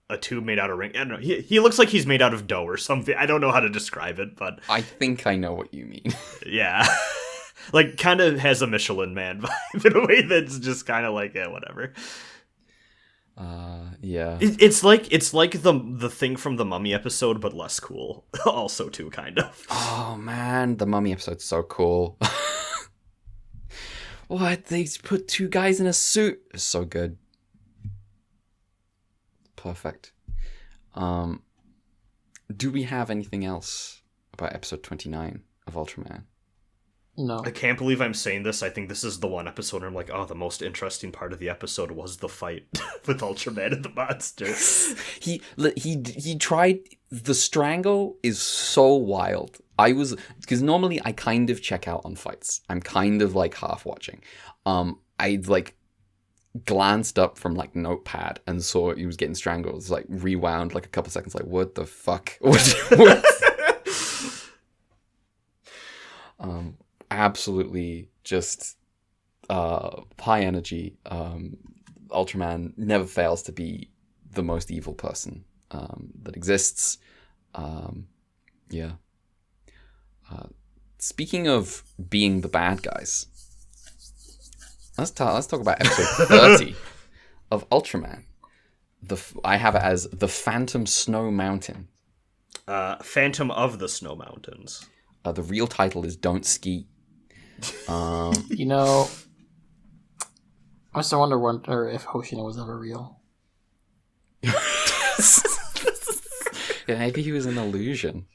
a tube made out of ring. I don't know. He looks like he's made out of dough or something. I don't know how to describe it, but I think I know what you mean. Yeah. Like kind of has a Michelin Man vibe in a way that's just kind of like whatever. Yeah. It's like the thing from the Mummy episode, but less cool. Also, too, kind of. Oh man, the Mummy episode's so cool. What? They put two guys in a suit. It's so good. Perfect. Do we have anything else about episode 29 of Ultraman? No. I can't believe I'm saying this. I think this is the one episode where I'm like, oh, the most interesting part of the episode was the fight with Ultraman and the monster. He tried. The strangle is so wild. Because normally I kind of check out on fights. I'm kind of like half watching. I like glanced up from like Notepad and saw he was getting strangled. It was like rewound like a couple seconds. Like what the fuck? What? Absolutely just high energy. Ultraman never fails to be the most evil person that exists. Yeah. Speaking of being the bad guys, let's talk about episode 30 of Ultraman. I have it as the Phantom Snow Mountain. Phantom of the Snow Mountains. The real title is Don't Ski. I still wonder if Hoshino was ever real. Yeah, maybe he was an illusion.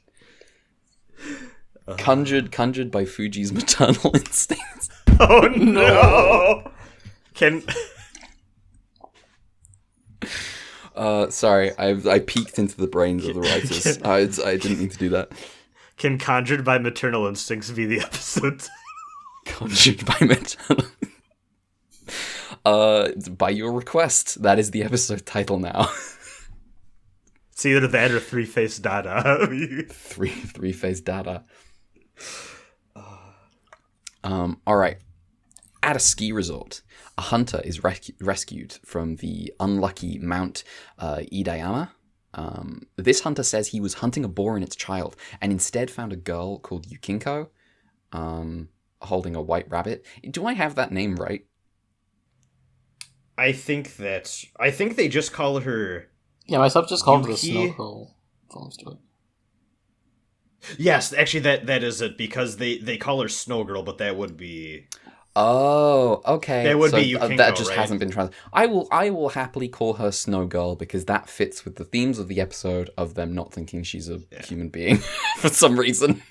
Conjured by Fuji's maternal instincts. Oh no! Sorry, I peeked into the brains of the writers. I didn't mean to do that. Can Conjured by Maternal Instincts be the episode? Conjured by Maternal. By your request, that is the episode title now. It's either that or Three-Faced Dada. Three-Faced Dada. Alright. At a ski resort, a hunter is rescued from the unlucky Mount Idayama. This hunter says he was hunting a boar and its child, and instead found a girl called Yukinko, holding a white rabbit. Do I have that name right? I think they just call her... Yeah, my sub just called her the Snow Girl. Yes, actually that is it, because they call her Snow Girl, but that would be... Oh, okay. That would be Yukinko, that just right? hasn't been translated. I will happily call her Snow Girl because that fits with the themes of the episode of them not thinking she's a human being for some reason.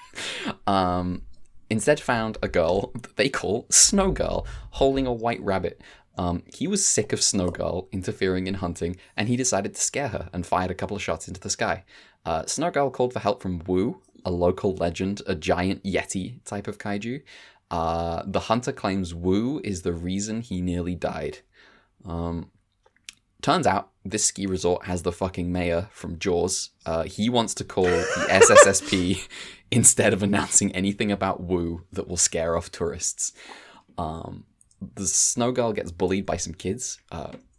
Instead found a girl that they call Snow Girl holding a white rabbit. He was sick of Snow Girl interfering in hunting, and he decided to scare her and fired a couple of shots into the sky. Snow Girl called for help from Wu, a local legend, a giant yeti type of kaiju. The hunter claims Wu is the reason he nearly died. Turns out this ski resort has the fucking mayor from Jaws. He wants to call the SSSP instead of announcing anything about Wu that will scare off tourists. The Snow Girl gets bullied by some kids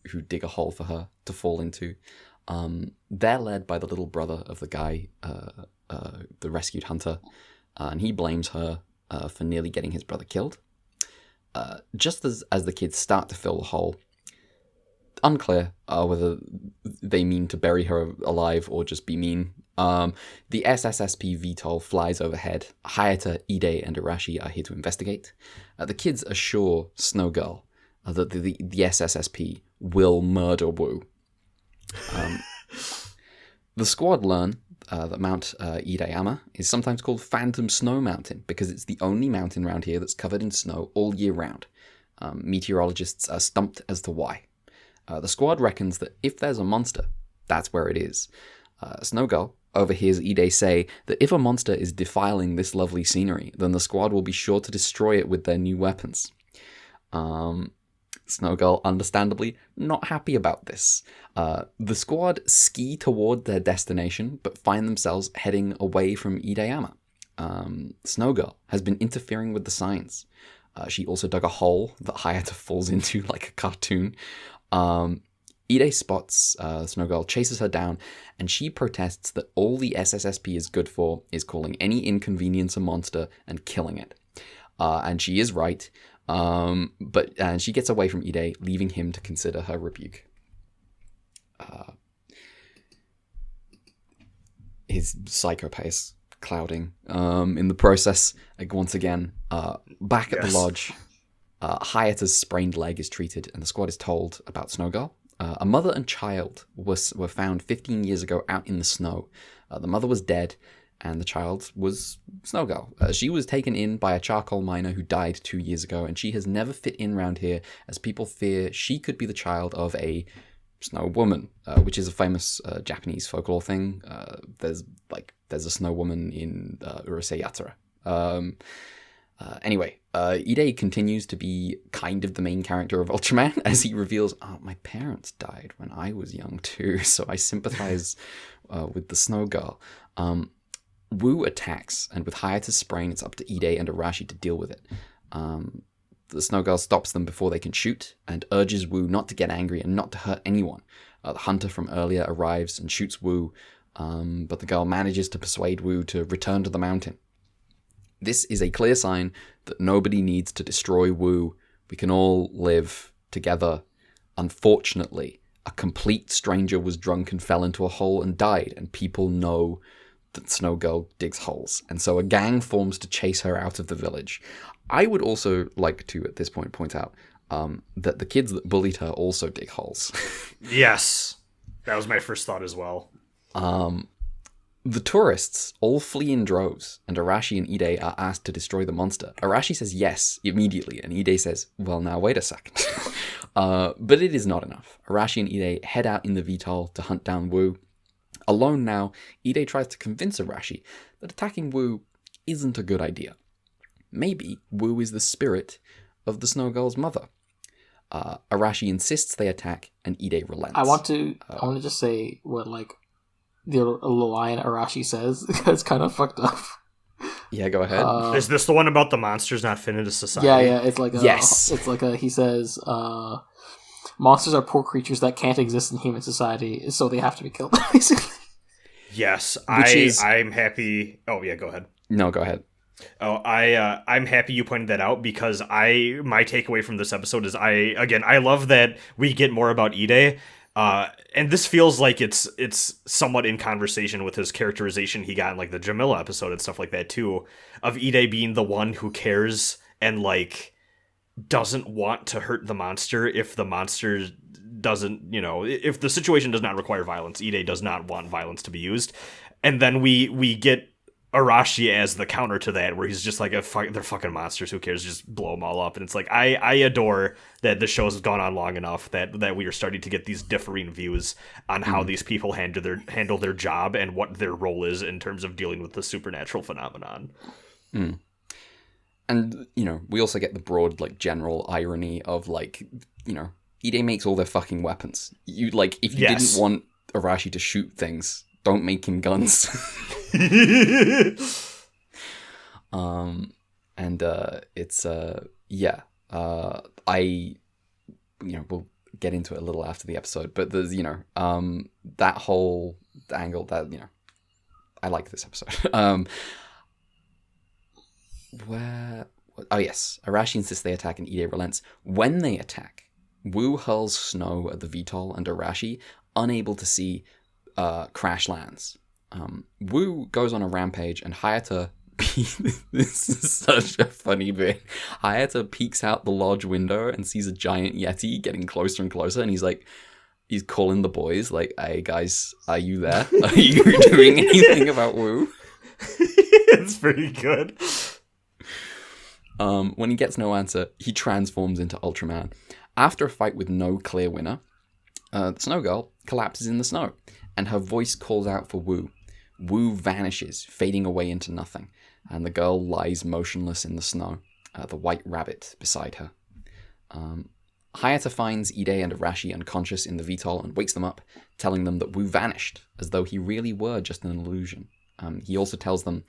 who dig a hole for her to fall into. They're led by the little brother of the guy, the rescued hunter, and he blames her for nearly getting his brother killed. Just as the kids start to fill the hole, unclear whether they mean to bury her alive or just be mean. The SSSP VTOL flies overhead. Hayata, Ide, and Arashi are here to investigate. The kids assure Snow Girl that the SSSP will murder Wu. The squad learn that Mount Idayama is sometimes called Phantom Snow Mountain because it's the only mountain around here that's covered in snow all year round. Meteorologists are stumped as to why. The squad reckons that if there's a monster, that's where it is. Snow Girl overhears Ide say that if a monster is defiling this lovely scenery, then the squad will be sure to destroy it with their new weapons. Snow Girl, understandably, not happy about this. The squad ski toward their destination, but find themselves heading away from Idayama. Snow Girl has been interfering with the signs. She also dug a hole that Hayata falls into like a cartoon. Ide spots Snow Girl, chases her down, and she protests that all the SSSP is good for is calling any inconvenience a monster and killing it. And she is right, but she gets away from Ide, leaving him to consider her rebuke. His psychopath clouding. In the process, like, once again, back at the lodge, Hayata's sprained leg is treated, and the squad is told about Snow Girl. A mother and child were found 15 years ago out in the snow. The mother was dead, and the child was Snow Girl. She was taken in by a charcoal miner who died 2 years ago, and she has never fit in around here, as people fear she could be the child of a snow woman, which is a famous Japanese folklore thing. There's a snow woman in Urusei Yatsura. Anyway, Ide continues to be kind of the main character of Ultraman as he reveals, my parents died when I was young too, so I sympathize with the Snow Girl. Wu attacks, and with Hayata's sprain, it's up to Ide and Arashi to deal with it. The Snow Girl stops them before they can shoot and urges Wu not to get angry and not to hurt anyone. The hunter from earlier arrives and shoots Wu, but the girl manages to persuade Wu to return to the mountain. This is a clear sign that nobody needs to destroy Wu. We can all live together. Unfortunately, a complete stranger was drunk and fell into a hole and died, and people know that Snow Girl digs holes. And so a gang forms to chase her out of the village. I would also like to, at this point, point out that the kids that bullied her also dig holes. Yes. That was my first thought as well. The tourists all flee in droves, and Arashi and Ide are asked to destroy the monster. Arashi says yes immediately, and Ide says, well, now wait a second. But it is not enough. Arashi and Ide head out in the VTOL to hunt down Wu. Alone now, Ide tries to convince Arashi that attacking Wu isn't a good idea. Maybe Wu is the spirit of the Snow Girl's mother. Arashi insists they attack, and Ide relents. I want to just say what, the line Arashi says. It's kind of fucked up. Yeah, go ahead. Is this the one about the monsters not fit into society? Yeah. It's like yes. It's like he says, monsters are poor creatures that can't exist in human society, so they have to be killed. Basically. Yes, I'm happy. Oh yeah, go ahead. No, go ahead. Oh, I'm happy you pointed that out because my takeaway from this episode is I love that we get more about Ide. And this feels like it's somewhat in conversation with his characterization he got in the Jamila episode and stuff like that too, of Ide being the one who cares and doesn't want to hurt the monster if the monster doesn't, if the situation does not require violence. Ide does not want violence to be used. And then we get Arashi as the counter to that, where he's just like, they're fucking monsters, who cares, just blow them all up. And it's like, I adore that the show's gone on long enough that we are starting to get these differing views on how these people handle their job and what their role is in terms of dealing with the supernatural phenomenon. And, we also get the broad, like, general irony of, like, Ide makes all their fucking weapons. If you didn't want Arashi to shoot things, don't make him guns. We'll get into it a little after the episode, but there's, that whole angle that, I like this episode. Arashi insists they attack and Ide relents. When they attack, Wu hurls snow at the VTOL and Arashi, unable to see, crash lands. Wu goes on a rampage and Hayata this is such a funny bit. Hayata peeks out the lodge window and sees a giant yeti getting closer and closer, and he's calling the boys like, "Hey guys, are you there? Are you doing anything about Wu?" It's pretty good. When he gets no answer, he transforms into Ultraman. After a fight with no clear winner, the Snow Girl collapses in the snow, and her voice calls out for Wu. Wu vanishes, fading away into nothing, and the girl lies motionless in the snow, the white rabbit beside her. Hayata finds Ide and Arashi unconscious in the VTOL and wakes them up, telling them that Wu vanished, as though he really were just an illusion. He also tells them,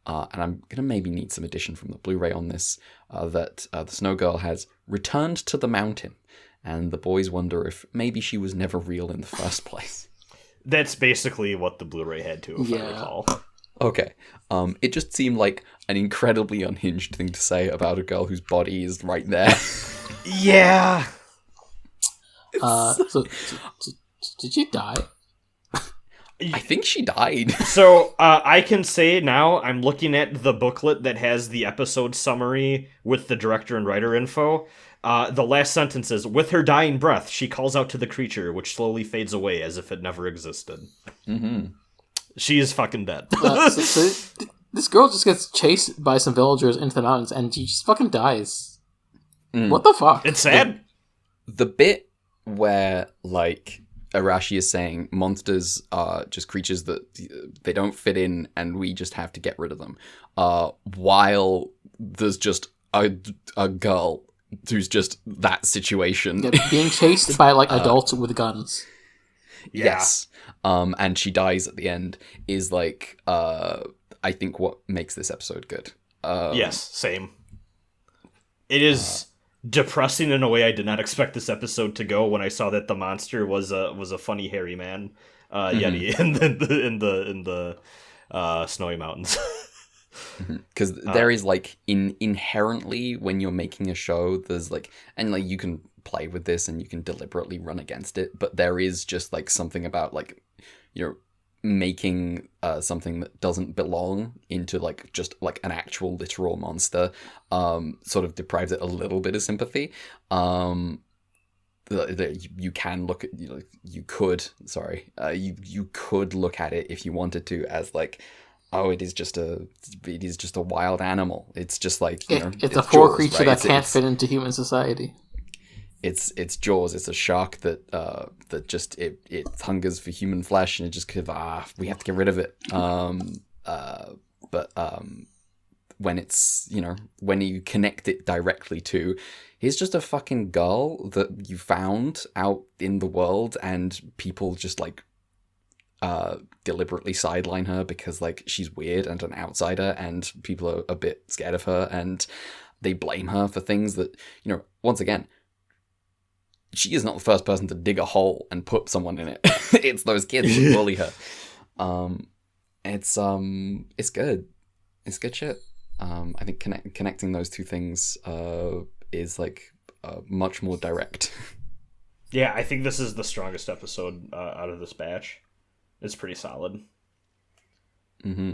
and I'm going to maybe need some addition from the Blu-ray on this, that the Snow Girl has returned to the mountain, and the boys wonder if maybe she was never real in the first place. That's basically what the Blu-ray had to, if I recall. Okay. It just seemed like an incredibly unhinged thing to say about a girl whose body is right there. Yeah. So did she die? I think she died. So I can say now, I'm looking at the booklet that has the episode summary with the director and writer info. The last sentence is, with her dying breath, she calls out to the creature, which slowly fades away as if it never existed. Mm-hmm. She is fucking dead. So this girl just gets chased by some villagers into the mountains, and she just fucking dies. What the fuck? It's sad. The bit where, like, Arashi is saying monsters are just creatures that they don't fit in and we just have to get rid of them, while there's just a girl who's just that situation. Yeah, being chased by, like, adults with guns. Yeah. Yes. And she dies at the end is, like, I think what makes this episode good. Yes, same. It is depressing in a way I did not expect this episode to go when I saw that the monster was a funny hairy man yeti in the snowy mountains. Because there is, like, inherently when you're making a show, there's, like, and, like, you can play with this and you can deliberately run against it, but there is just, like, something about, like, making something that doesn't belong into, like, just, like, an actual literal monster sort of deprives it a little bit of sympathy. You can look at, you could look at it if you wanted to as, like, oh, it is just a wild animal. It's just like, it's a poor creature that can't fit into human society. It's Jaws. It's a shark that just it hungers for human flesh, and it just we have to get rid of it. But when it's when you connect it directly to, here's just a fucking girl that you found out in the world, and people just, like, deliberately sideline her because, like, she's weird and an outsider, and people are a bit scared of her, and they blame her for things that, once again, she is not the first person to dig a hole and put someone in it. It's those kids who bully her. It's good. It's good shit. I think connecting those two things is, like, much more direct. Yeah, I think this is the strongest episode out of this batch. It's pretty solid. Mm-hmm.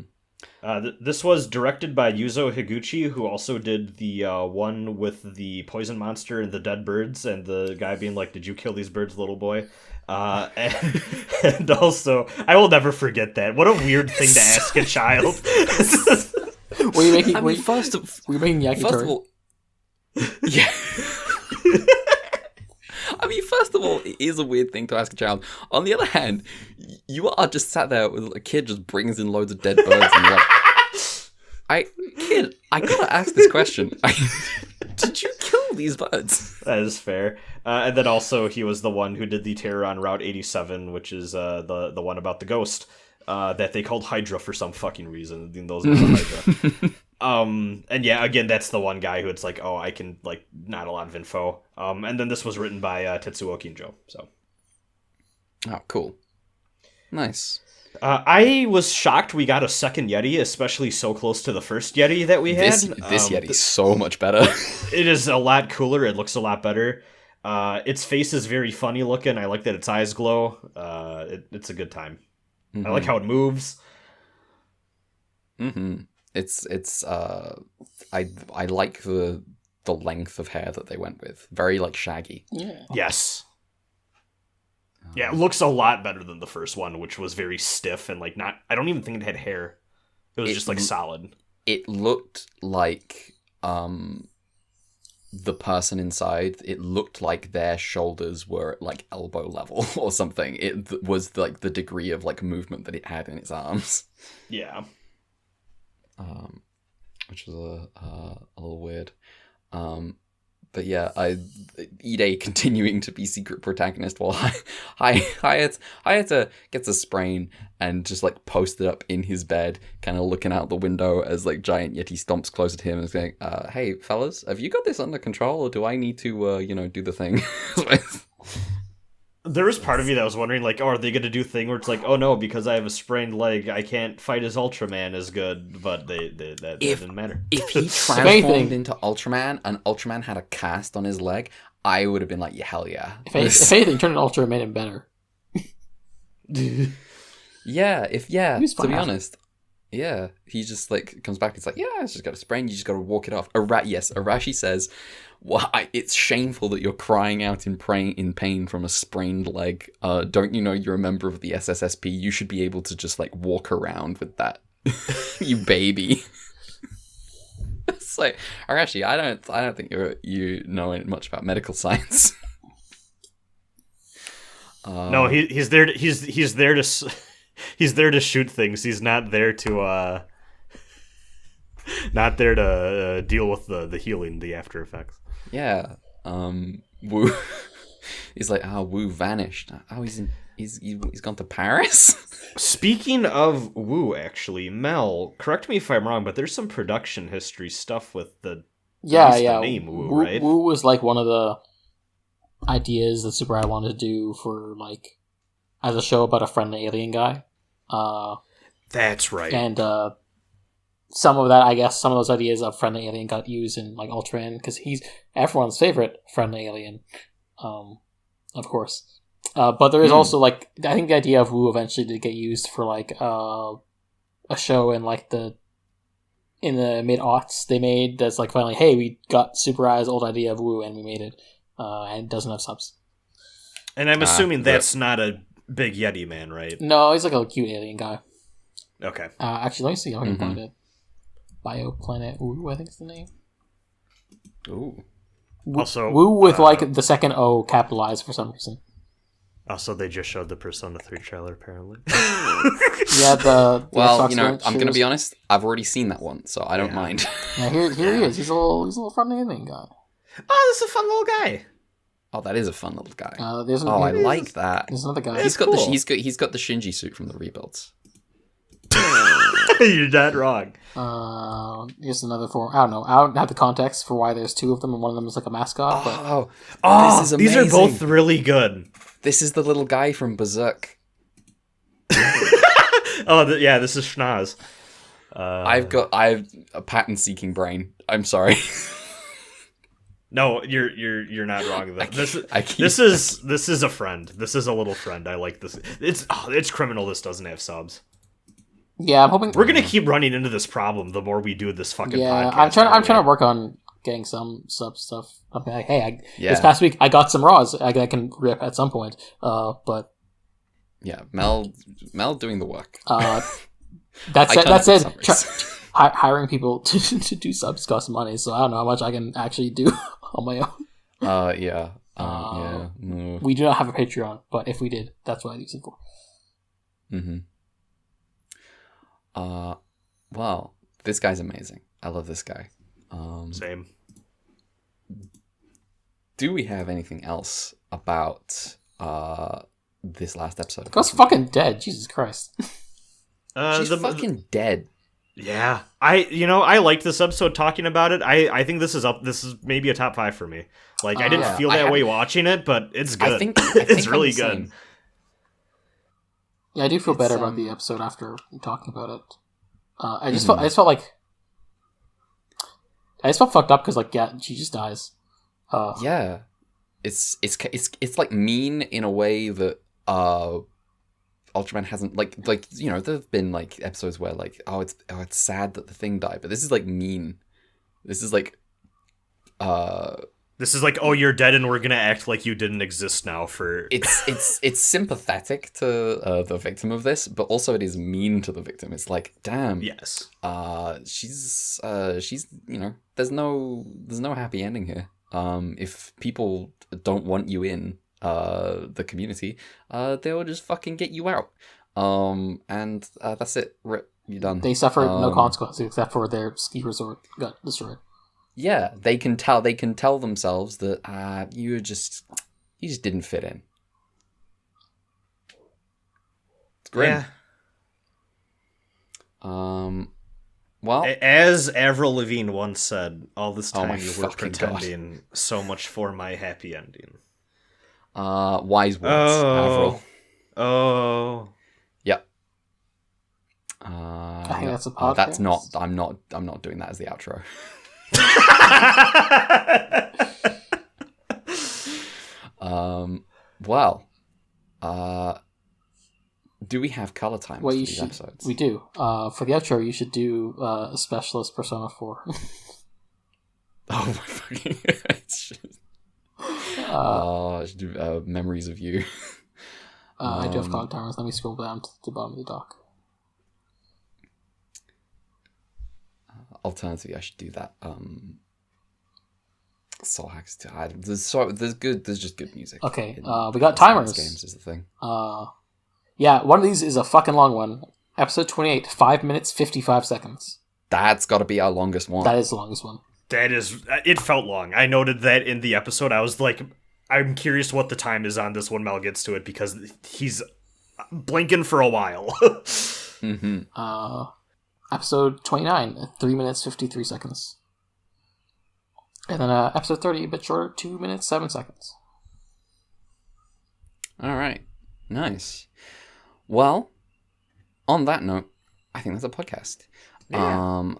This was directed by Yuzo Higuchi, who also did the one with the poison monster and the dead birds, and the guy being like, "Did you kill these birds, little boy?" And also, I will never forget that. What a weird thing to ask a child. Were you making? I were mean, you first of yakitori? all, yeah. I mean, first of all, it is a weird thing to ask a child. On the other hand, you are just sat there with a kid just brings in loads of dead birds, and you're like, I gotta ask this question. Did you kill these birds? That is fair. And then also, he was the one who did the terror on Route 87, which is the one about the ghost that they called Hydra for some fucking reason. Those are Hydra. And yeah, again, that's the one guy who it's like, oh, I can, like, not a lot of info. And then this was written by Tetsuo Kinjo, so. Oh, cool. Nice. I was shocked we got a second Yeti, especially so close to the first Yeti that we had. This Yeti's so much better. It is a lot cooler. It looks a lot better. Its face is very funny looking. I like that its eyes glow. It's a good time. Mm-hmm. I like how it moves. Mm-hmm. I like the length of hair that they went with. Very, like, shaggy. Yeah. Yes. Yeah, it looks a lot better than the first one, which was very stiff and, like, not... I don't even think it had hair. It was just, like, solid. It looked like, the person inside, it looked like their shoulders were at, like, elbow level or something. It was, like, the degree of, like, movement that it had in its arms. Yeah. Which was a little weird. But yeah, Ide continuing to be secret protagonist while Hayata gets a sprain and just, like, posted up in his bed, kind of looking out the window as, like, giant Yeti stomps closer to him and is going, hey, fellas, have you got this under control, or do I need to, do the thing? There was part of me that was wondering, like, oh, are they going to do a thing where it's like, oh no, because I have a sprained leg, I can't fight as Ultraman as good, but that didn't matter. If he transformed into Ultraman and Ultraman had a cast on his leg, I would have been like, yeah, hell yeah. If anything, turning Ultraman made him better. Yeah, to be fine. honest. Yeah, he just, like, comes back and it's like, yeah, it's just got a sprain, you just got to walk it off. Arashi says, well, it's shameful that you're crying out in pain from a sprained leg. Don't you know you're a member of the SSSP? You should be able to just, like, walk around with that, you baby. It's like, Arashi, I don't think you know much about medical science. No, he's there. He's there to. He's there to shoot things. He's not there to deal with the healing, the after effects. Yeah. Wu. He's like, Wu vanished. Oh, he's gone to Paris. Speaking of Wu, actually, Mel, correct me if I'm wrong, but there's some production history stuff with the name Wu, right? Wu was, like, one of the ideas that Super Eye wanted to do for, like, as a show about a friendly alien guy. That's right. And some of those ideas of friendly alien got used in, like, Ultraman, because he's everyone's favorite friendly alien, of course. But there is also, like, I think the idea of Wu eventually did get used for, like, a show in, like, in the mid-aughts they made that's, like, finally, hey, we got Super Eye's old idea of Wu and we made it, and it doesn't have subs. And I'm assuming that's not a big Yeti man, right? No, he's like a cute alien guy. Okay. Actually, let me see if I can find it. Bioplanet Wu, I think is the name. Ooh. Also, Wu with, like, the second O capitalized for some reason. Also, they just showed the Persona 3 trailer, apparently. Yeah, well, you know, I'm going to be honest, I've already seen that one, so I don't mind. Yeah, here he is. He's a little friendly alien guy. Oh, this is a fun little guy. Oh, that is a fun little guy. I like that. There's another guy. He's got the Shinji suit from the rebuilds. You're dead wrong. Here's another form. I don't know. I don't have the context for why there's two of them, and one of them is like a mascot. This is amazing. These are both really good. This is the little guy from Berserk. This is Schnoz. I have a patent-seeking brain. I'm sorry. No, you're not wrong. This is a friend. This is a little friend. I like this. It's criminal. This doesn't have subs. Yeah, I'm hoping we're gonna keep running into this problem the more we do this fucking podcast. I'm trying to work on getting some sub stuff. I'm like, hey, this Yeah. past week I got some raws I can rip at some point. But Yeah, Mel doing the work. that I can't said, do summaries. hiring people to do subs costs money, so I don't know how much I can actually do on my own. Yeah. Yeah. No. We do not have a Patreon, but if we did, that's what I'd use it for. Mm-hmm. Well, this guy's amazing. I love this guy. Same. Do we have anything else about this last episode? Guy's fucking dead. Jesus Christ. She's fucking dead. Yeah, I liked this episode talking about it. I think this is maybe a top 5 for me. Like, I didn't feel that way watching it, but it's good. I think it's really I'm the good. same. Yeah, I do feel better about the episode after talking about it. I just felt fucked up because, like, yeah, she just dies. Yeah, it's like mean in a way that Ultraman hasn't like there've been like episodes where like it's sad that the thing died, but this is like mean. This is like This is like, oh, you're dead, and we're gonna act like you didn't exist now. For it's sympathetic to the victim of this, but also it is mean to the victim. It's like, damn, yes, she's there's no happy ending here. If people don't want you in the community, they will just fucking get you out. And that's it. Rip, you're done. They suffered no consequences except for their ski resort got destroyed. Yeah, they can tell themselves that you just didn't fit in. It's grim. Yeah. Well, as Avril Lavigne once said, all this time you were fucking pretending, so much for my happy ending. Wise words, Avril. Oh. Yep. I think that's a podcast. That's not. I'm not doing that as the outro. Well, do we have color time for these episodes? We do. For the outro, you should do a specialist Persona 4. Oh my fucking! I should do memories of you. I do have color timers. Let me scroll down to the bottom of the dock. Alternatively, I should do that. Soul Hacks. There's just good music. Okay, we got timers. Games is the thing. Yeah, one of these is a fucking long one. Episode 28, 5 minutes, 55 seconds. That's got to be our longest one. That is the longest one. It felt long. I noted that in the episode. I was like, I'm curious what the time is on this when Mel gets to it, because he's blinking for a while. Mm-hmm. Episode 29, 3 minutes, 53 seconds. And then episode 30, a bit shorter, 2 minutes, 7 seconds. All right. Nice. Well, on that note, I think that's a podcast. Yeah.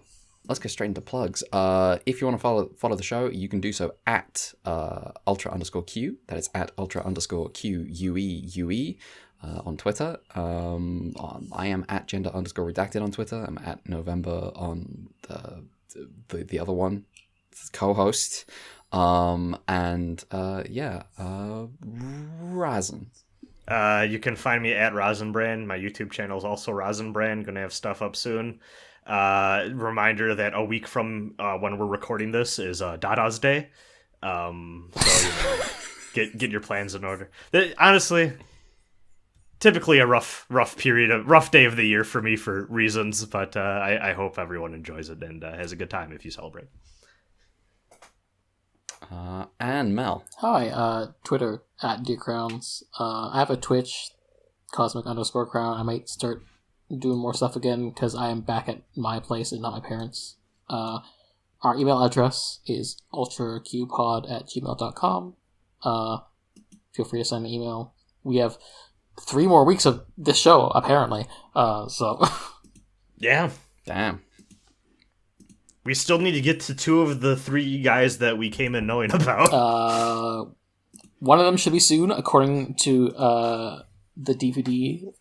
Let's go straight into plugs. If you want to follow the show, you can do so at ultra_q. That is at ultra_QUEUE on Twitter. I am at gender_redacted on Twitter. I'm at November on the other one, co-host. Razin. You can find me at Rosenbrand. My YouTube channel is also Rosenbrand. Gonna have stuff up soon. Reminder that a week from when we're recording this is Dada's Day. So get your plans in order. Honestly, typically a rough day of the year for me for reasons, but I hope everyone enjoys it and has a good time if you celebrate. And Mel. Hi, Twitter at Dear Crowns. I have a Twitch, Cosmic_Crown. I might start doing more stuff again because I am back at my place and not my parents'. Our email address is ultraqpod@gmail.com. Feel free to send an email. We have 3 more weeks of this show, apparently. So yeah. Damn. We still need to get to 2 of the 3 guys that we came in knowing about. One of them should be soon, according to the DVD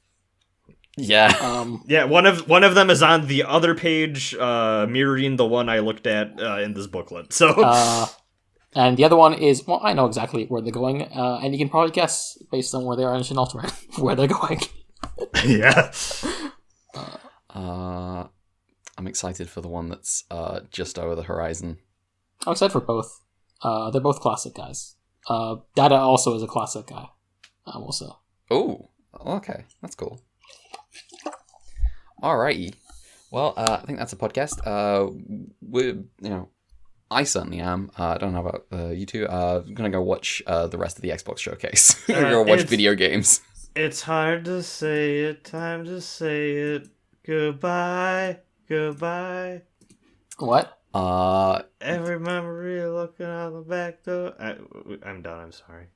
Yeah. Yeah, one of them is on the other page, mirroring the one I looked at in this booklet. So, and the other one is, well, I know exactly where they're going, and you can probably guess based on where they are in Shin Ultraman where they're going. yeah. I'm excited for the one that's just over the horizon. I'm excited for both. They're both classic guys. Dada also is a classic guy. Also. Oh, okay, that's cool. Alrighty. Well, I think that's a podcast. I certainly am. I don't know about you two. I'm gonna go watch the rest of the Xbox showcase. I'm gonna go watch video games. It's hard to say it. Time to say it. Goodbye. Goodbye. What? Every memory looking out the back door. I'm done. I'm sorry.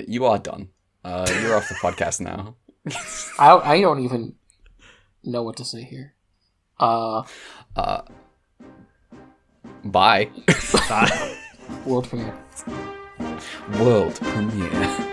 You are done. You're off the podcast now. I don't even know what to say here. Bye. Bye. World premiere. World premiere.